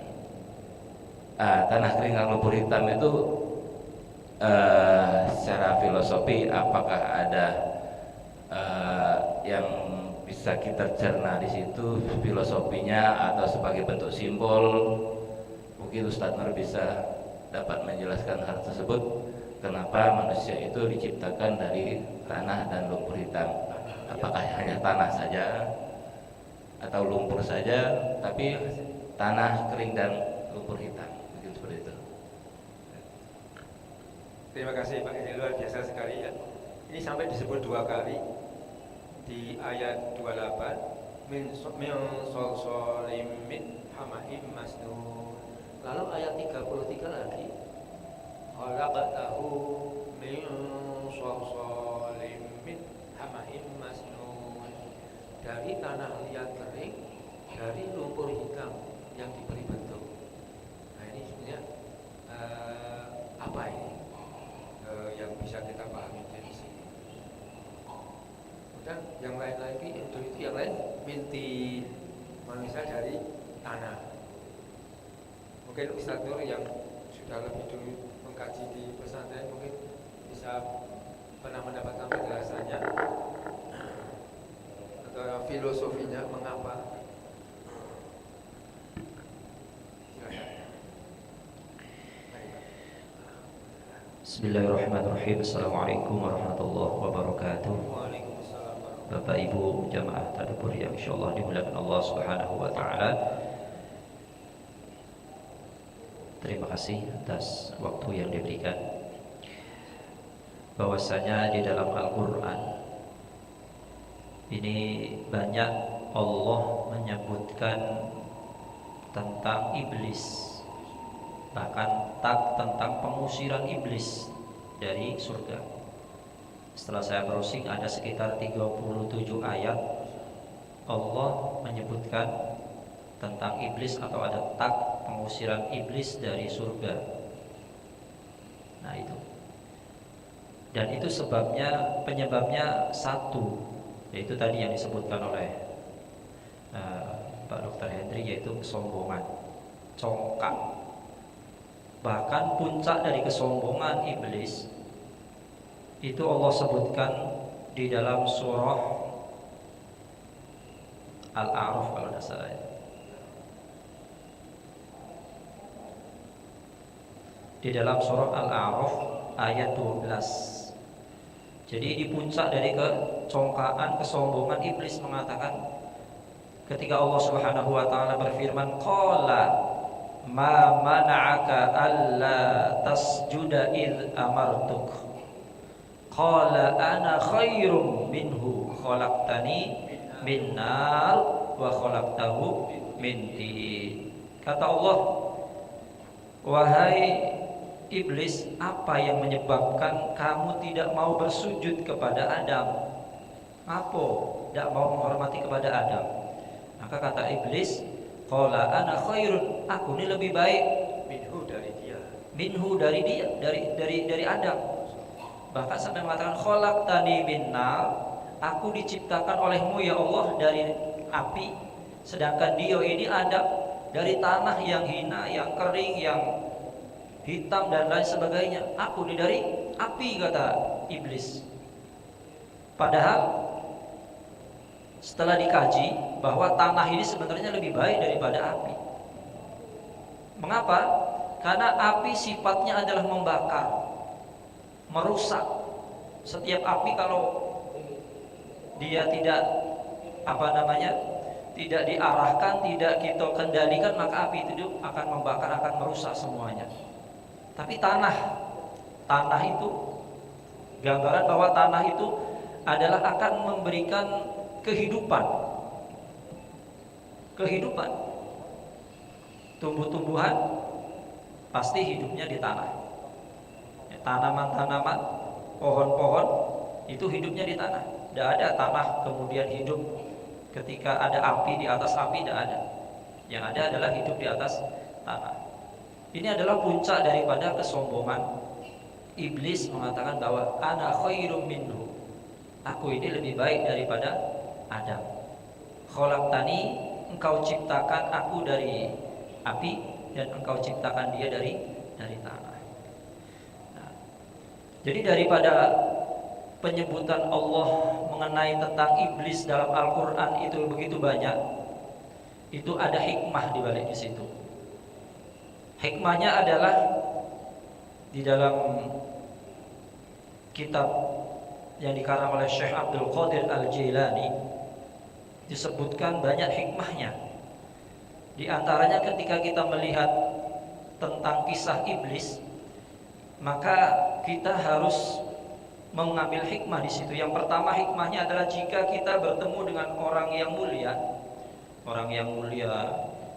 Tanah kering dan lumpur hitam itu secara filosofi apakah ada yang bisa kita cerna di situ filosofinya atau sebagai bentuk simbol? Mungkin Ustaz Nur bisa dapat menjelaskan hal tersebut. Kenapa manusia itu diciptakan dari tanah dan lumpur hitam? Apakah hanya tanah saja atau lumpur saja, tapi tanah kering dan lumpur hitam? Mungkin seperti itu. Terima kasih Pak, ini luar biasa sekali ya. Ini sampai disebut 2 kali di ayat 28, min solsolim min hamahim masnun. Lalu ayat 33 lagi, khalaqtahu min solsolim min hamahim masnun, dari tanah liat kering, dari lumpur hitam yang diberi bentuk. Nah ini sebenarnya apa ini yang bisa kita pahami dari sini? Dan yang lain lagi untuk itu yang lain binti manusia dari tanah. Mungkin Ustaz Nur yang sudah lebih dulu mengkaji di pesantren filosofinya mengapa. Bismillahirrahmanirrahim. Assalamualaikum warahmatullahi wabarakatuh. Bapak Ibu jamaah tadabbur yang insyaallah dimuliakan Allah Subhanahu wa taala. Terima kasih atas waktu yang diberikan. Bahwasanya di dalam Al-Qur'an ini banyak Allah menyebutkan tentang iblis, bahkan tentang pengusiran iblis dari surga. Setelah saya browsing ada sekitar 37 ayat Allah menyebutkan tentang iblis atau ada pengusiran iblis dari surga. Nah itu. Dan itu penyebabnya satu, yaitu tadi yang disebutkan oleh Pak Dr. Hendri, yaitu kesombongan, congkak. Bahkan puncak dari kesombongan iblis itu Allah sebutkan di dalam surah Al-A'raf kalau tidak salah ya. Di dalam surah Al-A'raf ayat 12. Jadi di puncak dari kecongkaan, kesombongan iblis mengatakan ketika Allah Subhanahu wa taala berfirman, qala ma mana'aka alla tasjuda id amartuk, qala ana khairum minhu khalaqtani min nar wa khalaqtahu min tin. Kata Allah, wahai iblis, apa yang menyebabkan kamu tidak mau bersujud kepada Adam? Apa? Tidak mau menghormati kepada Adam. Maka kata iblis, qala ana khairun, aku ini lebih baik minhu dari dia, dari Adam. Bahkan sampai mengatakan khalaqtani min nar, aku diciptakan olehmu ya Allah dari api, sedangkan dia ini Adam dari tanah yang hina, yang kering, yang hitam dan lain sebagainya. Aku ini dari api, kata iblis. Padahal setelah dikaji bahwa tanah ini sebenarnya lebih baik daripada api. Mengapa? Karena api sifatnya adalah membakar, merusak. Setiap api kalau dia tidak tidak diarahkan, tidak kita kendalikan, maka api itu akan membakar, akan merusak semuanya. Tapi tanah itu gambaran bahwa tanah itu adalah akan memberikan kehidupan. Tumbuh-tumbuhan pasti hidupnya di tanah. Tanaman-tanaman, pohon-pohon itu hidupnya di tanah. Tidak ada tanah kemudian hidup ketika ada api, di atas api tidak ada. Yang ada adalah hidup di atas tanah. Ini adalah puncak daripada kesombongan. Iblis mengatakan bahwa ana khairum minhu, aku ini lebih baik daripada Adam. Khalaqtani, engkau ciptakan aku dari api dan engkau ciptakan dia dari tanah. Nah, jadi daripada penyebutan Allah mengenai tentang iblis dalam Al-Qur'an itu begitu banyak, itu ada hikmah di balik di situ. Hikmahnya adalah di dalam kitab yang dikarang oleh Syekh Abdul Qadir Al-Jailani disebutkan banyak hikmahnya. Di antaranya ketika kita melihat tentang kisah iblis, maka kita harus mengambil hikmah di situ. Yang pertama hikmahnya adalah jika kita bertemu dengan orang yang mulia,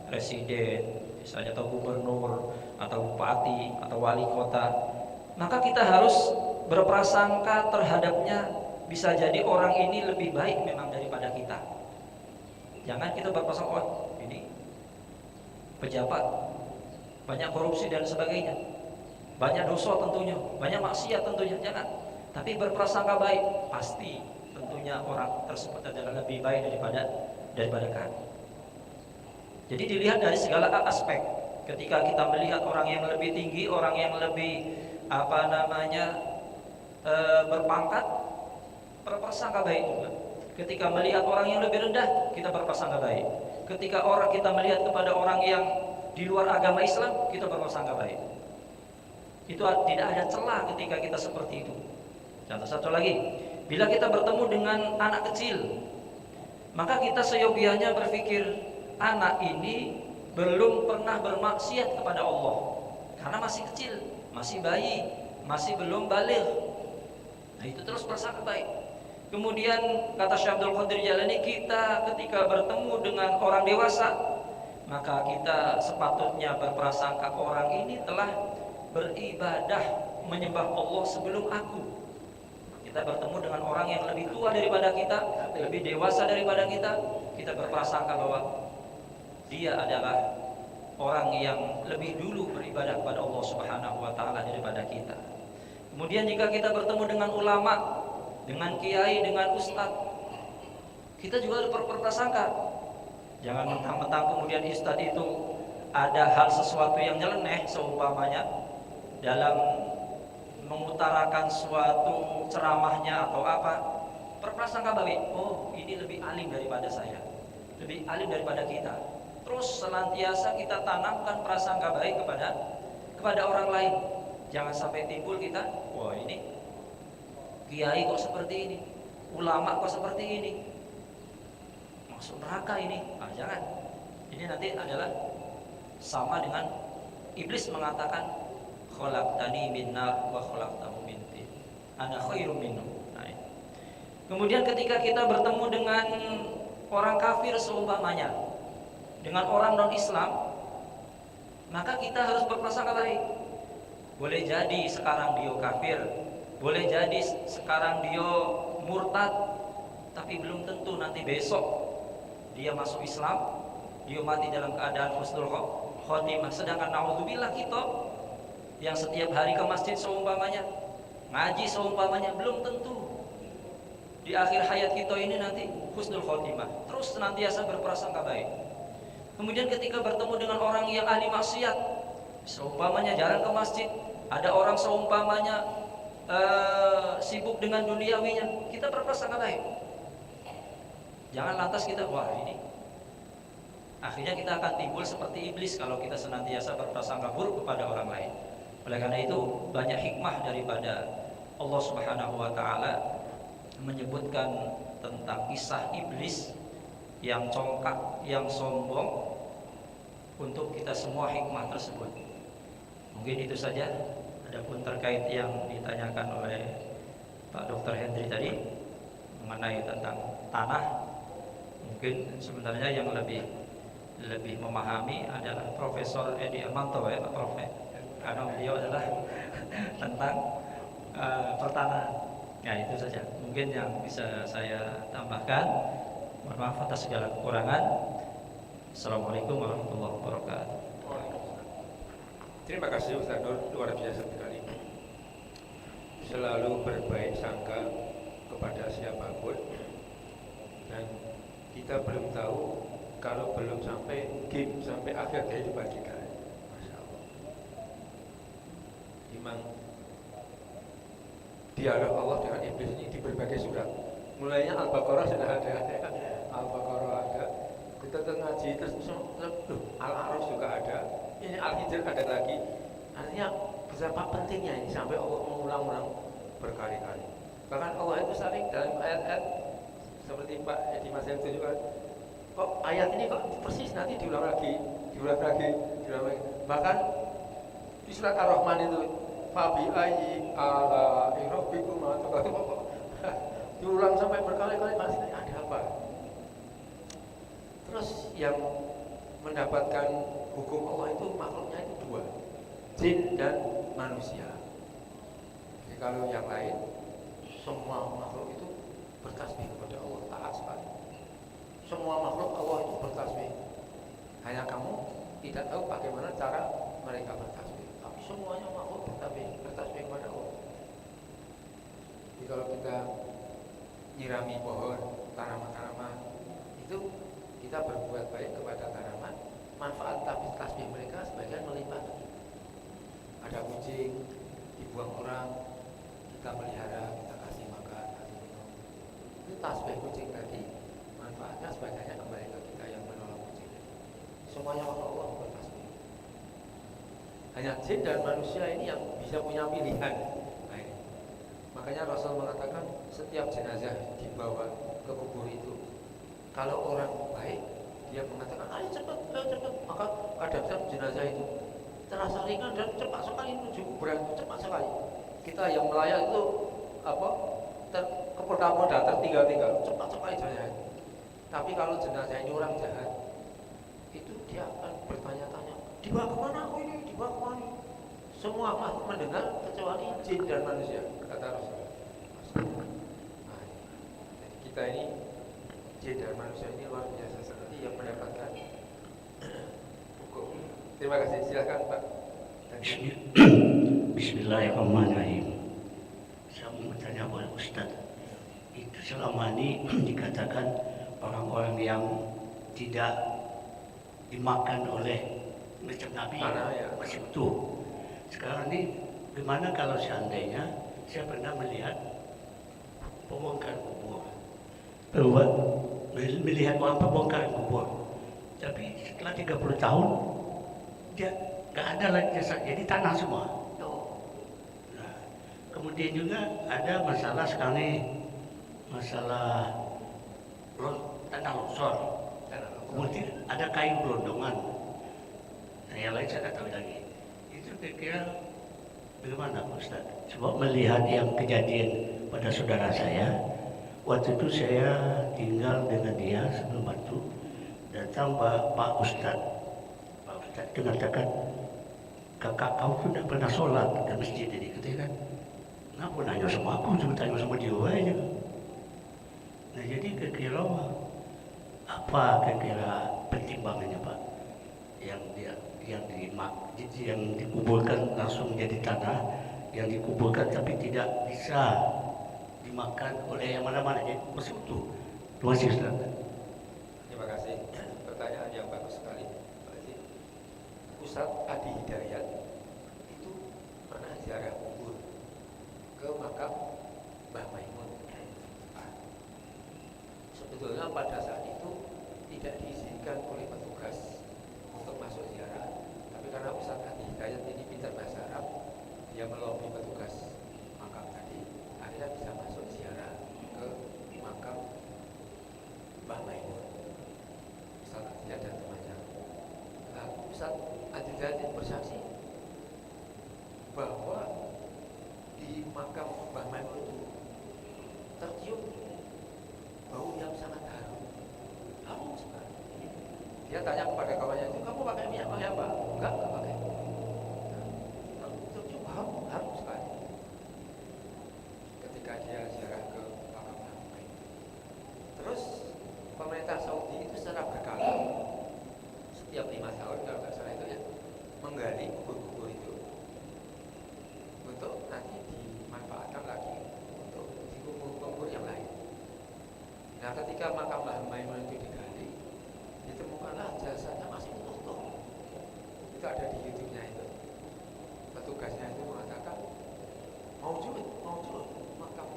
presiden, misalnya atau gubernur, atau bupati, atau wali kota, maka kita harus berprasangka terhadapnya, bisa jadi orang ini lebih baik memang daripada kita. Jangan kita berprasangka, oh ini pejabat, banyak korupsi dan sebagainya, banyak dosa tentunya, banyak maksiat tentunya, jangan. Tapi berprasangka baik, pasti tentunya orang tersebut adalah lebih baik daripada kami. Jadi dilihat dari segala aspek. Ketika kita melihat orang yang lebih tinggi, orang yang lebih berpangkat, berprasangka baik juga. Ketika melihat orang yang lebih rendah, kita berprasangka baik. Ketika kita melihat kepada orang yang di luar agama Islam, kita berprasangka baik. Itu tidak ada celah ketika kita seperti itu. Contoh satu lagi, bila kita bertemu dengan anak kecil, maka kita seyogianya berpikir, anak ini belum pernah bermaksiat kepada Allah, karena masih kecil, masih bayi, masih belum baligh. Nah, itu terus prasangka baik. Kemudian kata Syekh Abdul Qadir Jailani, kita ketika bertemu dengan orang dewasa, maka kita sepatutnya berprasangka orang ini telah beribadah menyembah Allah sebelum aku. Kita bertemu dengan orang yang lebih tua daripada kita, lebih dewasa daripada kita, kita berprasangka bahwa dia adalah orang yang lebih dulu beribadah kepada Allah Subhanahu wa taala daripada kita. Kemudian jika kita bertemu dengan ulama, dengan kiai, dengan ustadz, kita juga harus berprasangka. Jangan mentang-mentang kemudian ustadz itu ada hal sesuatu yang nyeleneh seumpamanya dalam mengutarakan suatu ceramahnya atau apa, berprasangka baik, oh ini lebih alim daripada saya, lebih alim daripada kita. Terus senantiasa kita tanamkan prasangka baik kepada orang lain. Jangan sampai timbul kita, wah ini kiai kok seperti ini, ulama kok seperti ini, masuk neraka ini. Nah, jangan. Ini nanti adalah sama dengan iblis mengatakan, khalaqtani min nar wa khalaqtahu min tin, ana khairum minhu. Nah, kemudian ketika kita bertemu dengan orang kafir seumpamanya, dengan orang non-Islam, maka kita harus berprasangka baik. Boleh jadi sekarang dia kafir, boleh jadi sekarang dia murtad, tapi belum tentu nanti besok dia masuk Islam, dia mati dalam keadaan husnul khotimah. Sedangkan naudzubillah kita yang setiap hari ke masjid seumpamanya, ngaji seumpamanya, belum tentu di akhir hayat kita ini nanti husnul khotimah. Terus senantiasa berprasangka baik. Kemudian ketika bertemu dengan orang yang ahli maksiat, seumpamanya jarang ke masjid, ada orang seumpamanya sibuk dengan duniawinya, kita berprasangka baik. Jangan lantas kita, wah ini, akhirnya kita akan timbul seperti iblis kalau kita senantiasa berprasangka buruk kepada orang lain. Oleh karena itu banyak hikmah daripada Allah Subhanahu wa taala menyebutkan tentang kisah iblis yang congkak, yang sombong, untuk kita semua hikmah tersebut. Mungkin itu saja. Adapun terkait yang ditanyakan oleh Pak Dr. Hendri tadi mengenai tentang tanah, mungkin sebenarnya yang lebih memahami adalah Profesor Edi Armanto ya Pak Prof, karena beliau adalah tentang pertanahan. Ya itu saja mungkin yang bisa saya tambahkan. Mohon maaf atas segala kekurangan. Assalamualaikum warahmatullahi wabarakatuh. Terima kasih Ustaz Nur, luar biasa sekali. Selalu berbaik sangka kepada siapapun, dan kita belum tahu kalau belum sampai game, sampai akhir kehidupan kita. Masya Allah. Memang dialog Allah dengan iblis ini di berbagai surat. Mulainya Al-Baqarah sudah ada, Al-Baqarah ada. Kita ngaji terus Al-A'raf juga ada. Ini Al-Hijr ada lagi. Artinya betapa pentingnya ini sampai Allah mengulang-ulang berkali-kali. Bahkan Allah itu saling dalam ayat-ayat seperti Pak Edi Mas itu juga, kok ayat ini kok persis nanti diulang lagi. Bahkan di surat Ar-Rahman itu, Fabi ayyi ala rabbikum diulang sampai berkali-kali, masih ada apa? Terus yang mendapatkan hukum Allah itu makhluknya itu dua, jin dan manusia. Jadi kalau yang lain, semua makhluk itu bertasbih kepada Allah, taat sekali. Semua makhluk Allah itu bertasbih. Hanya kamu tidak tahu bagaimana cara mereka bertasbih. Tapi semuanya makhluk bertasbih kepada Allah. Jadi kalau kita nyirami pohon, tanaman-tanaman, itu kita berbuat baik kepada tanaman, manfaat tasbih mereka sebagian melimpah. Ada kucing dibuang orang, kita pelihara, kita kasih makan, kasih minum, itu tasbih kucing tadi semuanya makhluk Allah bukan pasti. Hanya jin dan manusia ini yang bisa punya pilihan. Nah, ini. Makanya Rasul mengatakan setiap jenazah dibawa ke kubur itu, kalau orang baik dia mengatakan ayo cepat, maka kadang-kadang jenazah itu terasa ringan dan cepat sekali menuju kuburan, cepat sekali. Kita yang melayang itu ke pertama datang tinggal cepat sekali jenazah. Tapi kalau jenazah ini orang jahat, itu dia akan bertanya-tanya, dibawa kemana aku ini, dibawa kemana? Semua makhluk mendengar kecuali jin dan manusia, kata Rasul. Nah, jadi kita ini jin dan manusia ini luar biasa sekali yang mendapatkan hukum. Terima kasih, silakan Pak. Bismillahirrahmanirrahim. Saya mau bertanya kepada Ustaz, itu selama ini dikatakan orang-orang yang tidak dimakan oleh macam Nabi masih utuh. Sekarang ini gimana kalau seandainya saya pernah melihat pembongkaran kubur, melihat orang pembongkaran kubur, tapi setelah 30 tahun dia nggak ada lagi jasad, jadi tanah semua. Nah, kemudian juga ada masalah sekarang ini, masalah tanah longsor. Kemudian ada kayu gelondongan. Nah, yang lain saya nggak tahu lagi. Itu kira-kira bagaimana Pak Ustaz? Sebab melihat yang kejadian pada saudara saya, waktu itu saya tinggal dengan dia sebelum waktu datang Pak Ustaz itu mengatakan, kakak kau tuh tidak pernah sholat ke masjid ini, katanya kan. Kenapa nanya sama aku, cuma tanya sama dia aja. Nah, jadi kira-kira apa kira-kira pertimbangannya Pak, yang dikuburkan langsung menjadi tanah, yang dikuburkan tapi tidak bisa dimakan oleh yang mana-mana, jadi masih utuh. Terima kasih Ustaz. Terima kasih, pertanyaan yang bagus sekali. Ustaz Adi Hidayat itu pernah ziarah kubur ke makam Mbah Maimun. Sebetulnya pada saat itu tidak diizinkan oleh petugas untuk masuk ziarah, tapi karena Ustaz Adi Hidayat ini pintar bahasa Arab, dia melobi petugas makam tadi, akhirnya bisa masuk ziarah ke makam Mbah Maimun. Ustaz Adi Hidayat dan temannya. Nah, Ustaz Adi Hidayat bersaksi bahwa di makam Mbah Maimun itu tercium bau yang sangat harum sekali. Dia tanya kepada kawannya itu, kamu pakai minyak wangi apa? Enggak pakai. Nah, tercium harum sekali. Ketika dia ziarah ke makam Mbah Maimun. Terus pemerintah Saudi itu secara berkala setiap 5 tahun kalau nggak salah itu ya, menggali kubur-kubur itu untuk nanti dimanfaatkan lagi untuk di kubur-kubur yang lain. Nah, ketika makam Mbah Maimun itu digali, ditemukanlah jasadnya masih utuh. Itu ada di YouTube-nya itu. Petugasnya itu mengatakan maujud makam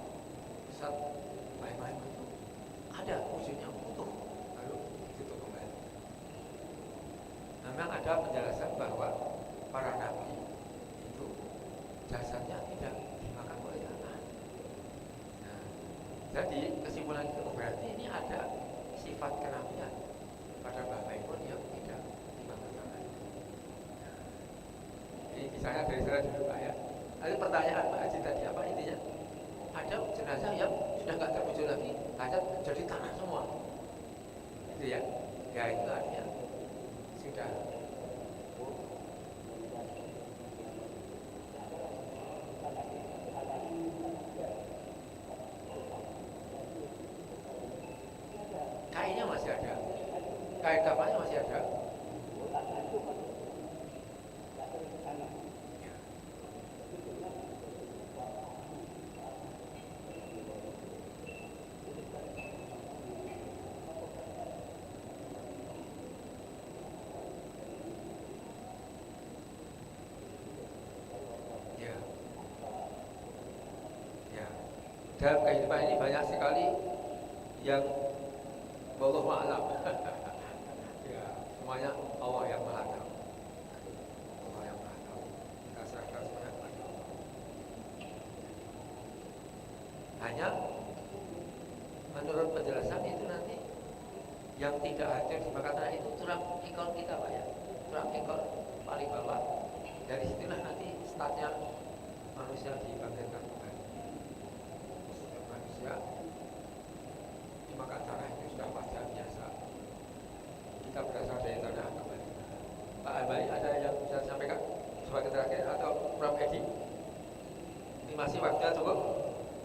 Ustaz Mbah Maimun itu ada wujudnya utuh, lalu ditutup kembali. Memang ada penjelasan bahwa para nabi itu jasadnya tidak dimakan oleh tanah. Nah, jadi kesimpulan itu berarti ini ada sifat kenabian pada Mbah Maimun yang tidak dimakan tanah. Nah, ini misalnya dari saya dulu Pak ya. Ada pertanyaan Pak Haji tadi apa intinya? Ada jenazah yang sudah nggak terwujud lagi, hanya jadi tanah semua. Itu ya. Ya itu artinya sudah kainnya masih ada, kain kafannya masih ada. Dalam kehidupan ini banyak sekali yang wallahu a'lam. Ya, semuanya Allah Hanya menurut penjelasan itu nanti yang tidak hadir dimakan tanah itu tulang ekor kita Pak ya, tulang ekor paling bawah. Dari situlah nanti startnya manusia dibangkitkan kembali. Manusia dimakan tanah itu sudah wajar biasa. Kita berasal dari tanah kembali. Pak Albani ada yang bisa sampaikan sebagai terakhir atau Prof Edi? Ini masih waktunya cukup.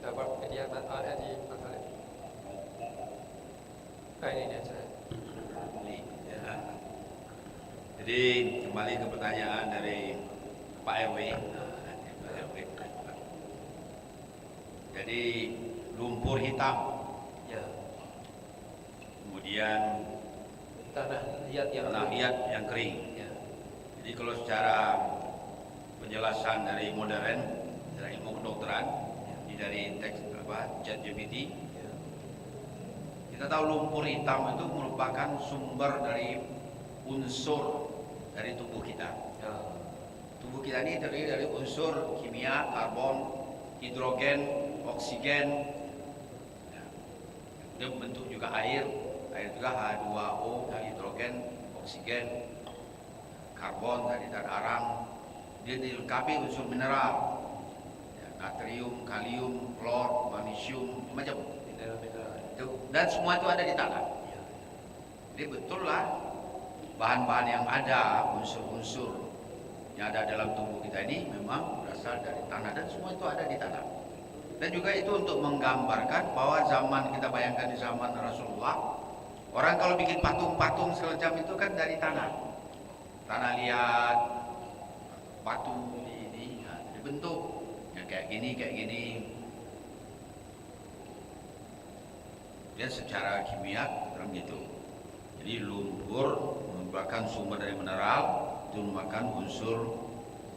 Prof Edi Masalah. Nah ini aja. Ya. Jadi kembali ke pertanyaan dari Pak RW. Jadi lumpur hitam, Ya, kemudian tanah liat yang tanah liat yang kering. Ya. Jadi kalau secara penjelasan dari modern, dari ilmu kedokteran, ini dari teks ChatGPT, Ya. kita tahu lumpur hitam itu merupakan sumber dari unsur dari tubuh kita. Ya. Tubuh kita ini terdiri dari unsur kimia, karbon, hidrogen, oksigen. Ya. Dia membentuk juga air juga H2O, hidrogen, oksigen, karbon tadi dan arang. Dia dilengkapi unsur mineral, ya, natrium, kalium, klor, magnesium, macam itu. Dan semua itu ada di tanah. Jadi betul lah bahan-bahan yang ada, unsur-unsur yang ada dalam tubuh kita ini memang berasal dari tanah dan semua itu ada di tanah. Dan juga itu untuk menggambarkan bahwa zaman kita bayangkan di zaman Rasulullah, orang kalau bikin patung-patung semacam itu kan dari tanah liat, batu ini ya, dibentuk yang kayak gini. Dan secara kimia dalam gitu. Jadi lumpur merupakan sumber dari mineral, itu merupakan unsur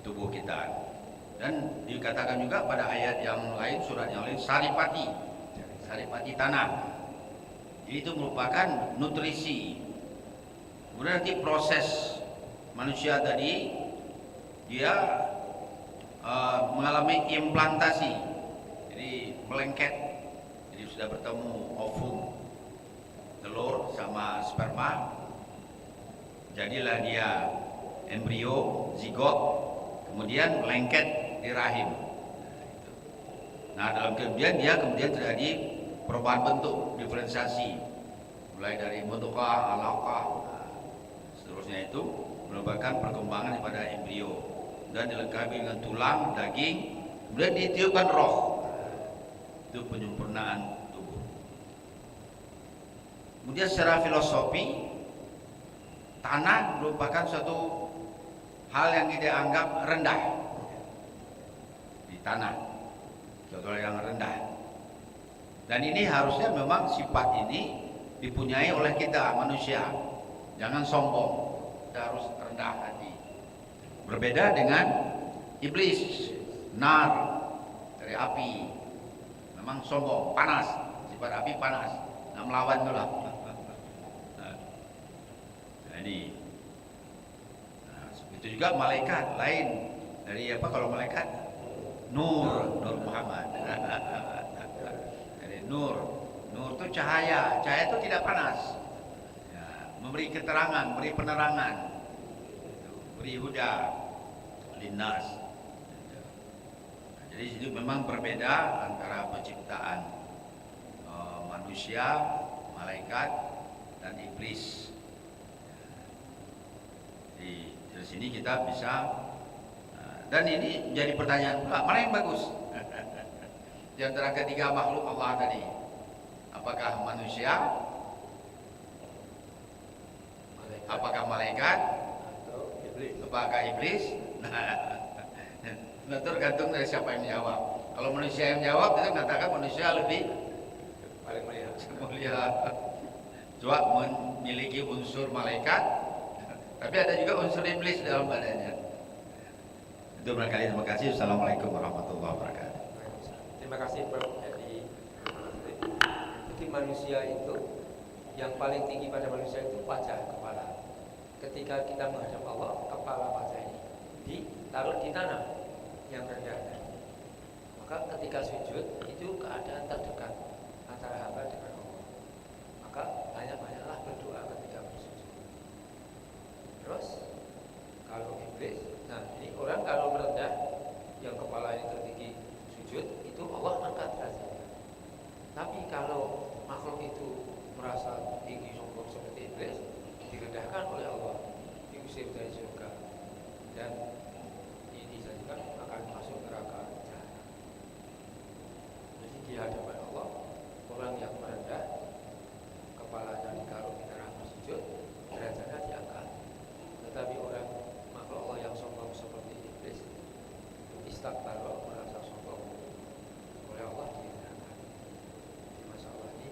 tubuh kita. Dan dikatakan juga pada ayat yang lain, surat yang lain, saripati tanah. Jadi itu merupakan nutrisi. Kemudian nanti proses manusia tadi dia mengalami implantasi, jadi melengket. Jadi sudah bertemu ovum, telur sama sperma, jadilah dia embrio, zigot, kemudian melengket di rahim. Nah dalam kemudian terjadi perubahan bentuk, diferensiasi, mulai dari mudghah, alaqah, seterusnya itu merupakan perkembangan daripada embrio dan dilengkapi dengan tulang, daging, kemudian ditiupkan roh. Itu penyempurnaan tubuh. Kemudian secara filosofi, tanah merupakan suatu hal yang kita anggap rendah. Di tanah, suatu hal yang rendah. Dan ini harusnya memang sifat ini dipunyai oleh kita manusia. Jangan sombong, kita harus rendah hati. Berbeda dengan iblis, nar, dari api. Memang sombong, panas, sifat api panas, nak melawan pula. Nah ini, itu juga malaikat lain dari apa kalau malaikat? Nur Muhammad. Jadi nur itu cahaya itu tidak panas. Ya, memberi keterangan, memberi penerangan, beri huda, linnas. Jadi itu memang berbeda antara penciptaan manusia, malaikat, dan iblis. Dari sini kita bisa, dan ini menjadi pertanyaan pula, mana yang bagus? Di antara ketiga makhluk Allah tadi, apakah manusia, apakah malaikat, apakah iblis? Nah, tergantung dari siapa yang menjawab. Kalau manusia yang menjawab, itu mengatakan manusia lebih paling mulia. Coba memiliki unsur malaikat, tapi ada juga unsur iblis dalam badannya. Itu barangkali. Terima kasih. Assalamualaikum warahmatullahi wabarakatuh. Terima kasih Prof. Edi. Jadi manusia itu yang paling tinggi pada manusia itu wajah, kepala. Ketika kita menghadap Allah, kepala wajah ini ditaruh di tanah yang rendah. Maka ketika sujud itu keadaan terdekat antara hamba dengan Allah. Maka banyak-banyaklah berdoa ketika bersujud. Terus kalau iblis, nah ini orang kalau merendah yang kepalanya tertinggi sujud itu Allah angkat derajatnya. Tapi kalau makhluk itu merasa tinggi sombong seperti iblis, direndahkan oleh Allah, diusir dari surga, dan ini saja kan akan masuk neraka jahanam. Jadi di hadapan Allah, orang yang merendah, kepalanya ditaruh di tanah sujud, derajatnya diangkat. Tetapi orang makhluk Allah yang sombong seperti iblis, istakbar, merasa sombong, oleh Allah direndahkan. Masya Allah, ini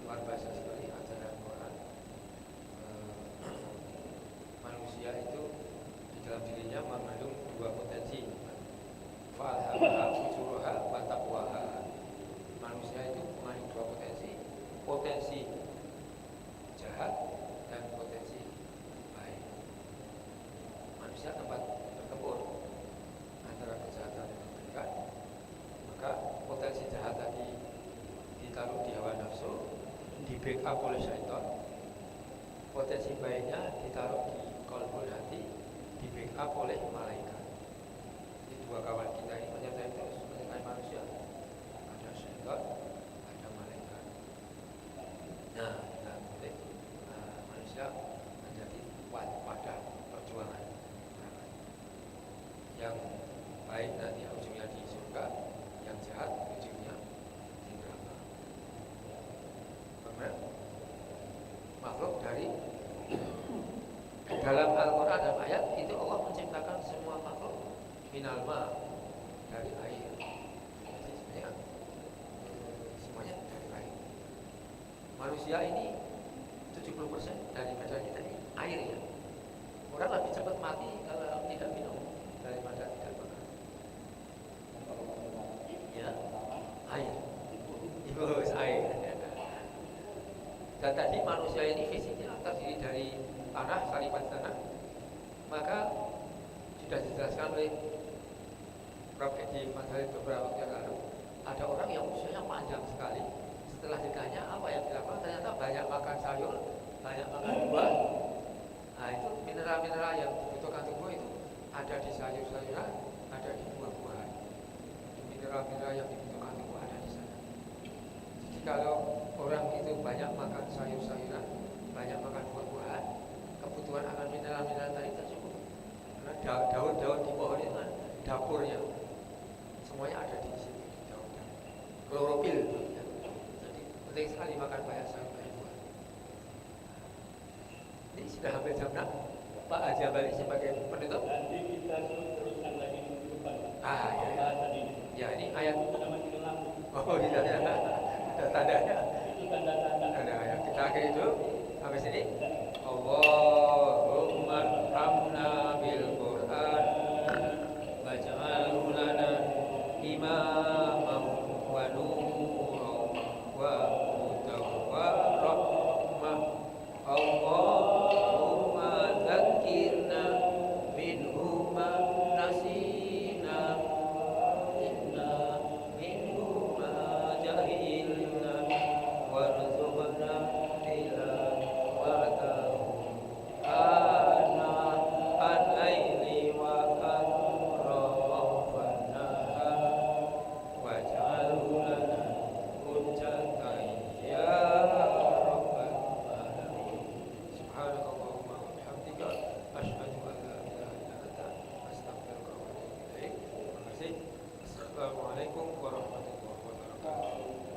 luar biasa sekali ajaran Quran. Manusia itu di dalam dirinya mengandung dua potensi, fa'alhamaha fujuraha wa taqwaha. Manusia itu mengandung dua potensi, potensi jahat dan potensi baik. Manusia tempat bertempur antara kejahatan dan kebaikan. Maka potensi jahat tadi ditaruh di hawa nafsu, di backup oleh syaitan. Potensi baiknya ditaruh di qalbul hati, di backup oleh malaikat. Ini dua kawan kita ini menyertai terus, menyertai manusia. Ada syaitan, ada malaikat. Nah, kita boleh manusia menjadi kuat pada perjuangan. Yang baik nanti ujungnya di surga, yang jahat ujungnya di neraka. Karena makhluk dari dalam Al-Quran dan ayat itu Allah menciptakan semua makhluk minal ma, dari air. Jadi sebenarnya semuanya dari air. Manusia ini 70% dari badan kita ini air ya. Orang lebih cepat mati kalau tidak minum daripada tidak makan. Ya, air. Itu air. Dan tadi manusia ini fisiknya terdiri dari tanah, salipan tanah. Maka sudah dijelaskan oleh Prof. Edi Fadhali beberapa waktu yang lalu, ada orang yang usianya panjang sekali. Setelah ditanya apa yang dilakukan, ternyata banyak makan sayur, banyak makan buah. Nah itu mineral-mineral yang dibutuhkan tubuh itu ada di sayur-sayuran, ada di buah-buahan. Mineral-mineral yang dibutuhkan tubuh ada di sana. Jadi kalau orang itu banyak makan sayur-sayuran, banyak makan buah-buahan, kebutuhan akan mineral-mineral tadi tercukup. Karena daun-daun di pohon itu kan dapurnya, semuanya ada di sini. Daun-daun klorofil. Jadi penting sekali makan banyak sayur, banyak buah. Ini sudah hampir jam 6. Pak Haji Abali sebagai penutup. Nanti kita teruskan lagi minggu depan. Ya. Ya ini ayat. Oh tidak ya. Ada tandanya. Itu tanda-tanda. Ada ayat. Kita akhiri dulu. Habis ini. Allahumma arhamna bil Qur'an waj'alhu lana imaman wa nuran wa hudan wa rahmah. Allahumma dzakirna minhu ma nasina inna minhu ma jahilna warzuqna tilawatahu ana al-laili wa atrafan nahar waj'alhu lana hujjatan ya rabbal alamin. Subhanakallahumma wa bihamdika asyhadu an la ilaha illa anta astaghfiruka wa atubu ilaik. Terima kasih. Assalamualaikum warahmatullahi wabarakatuh.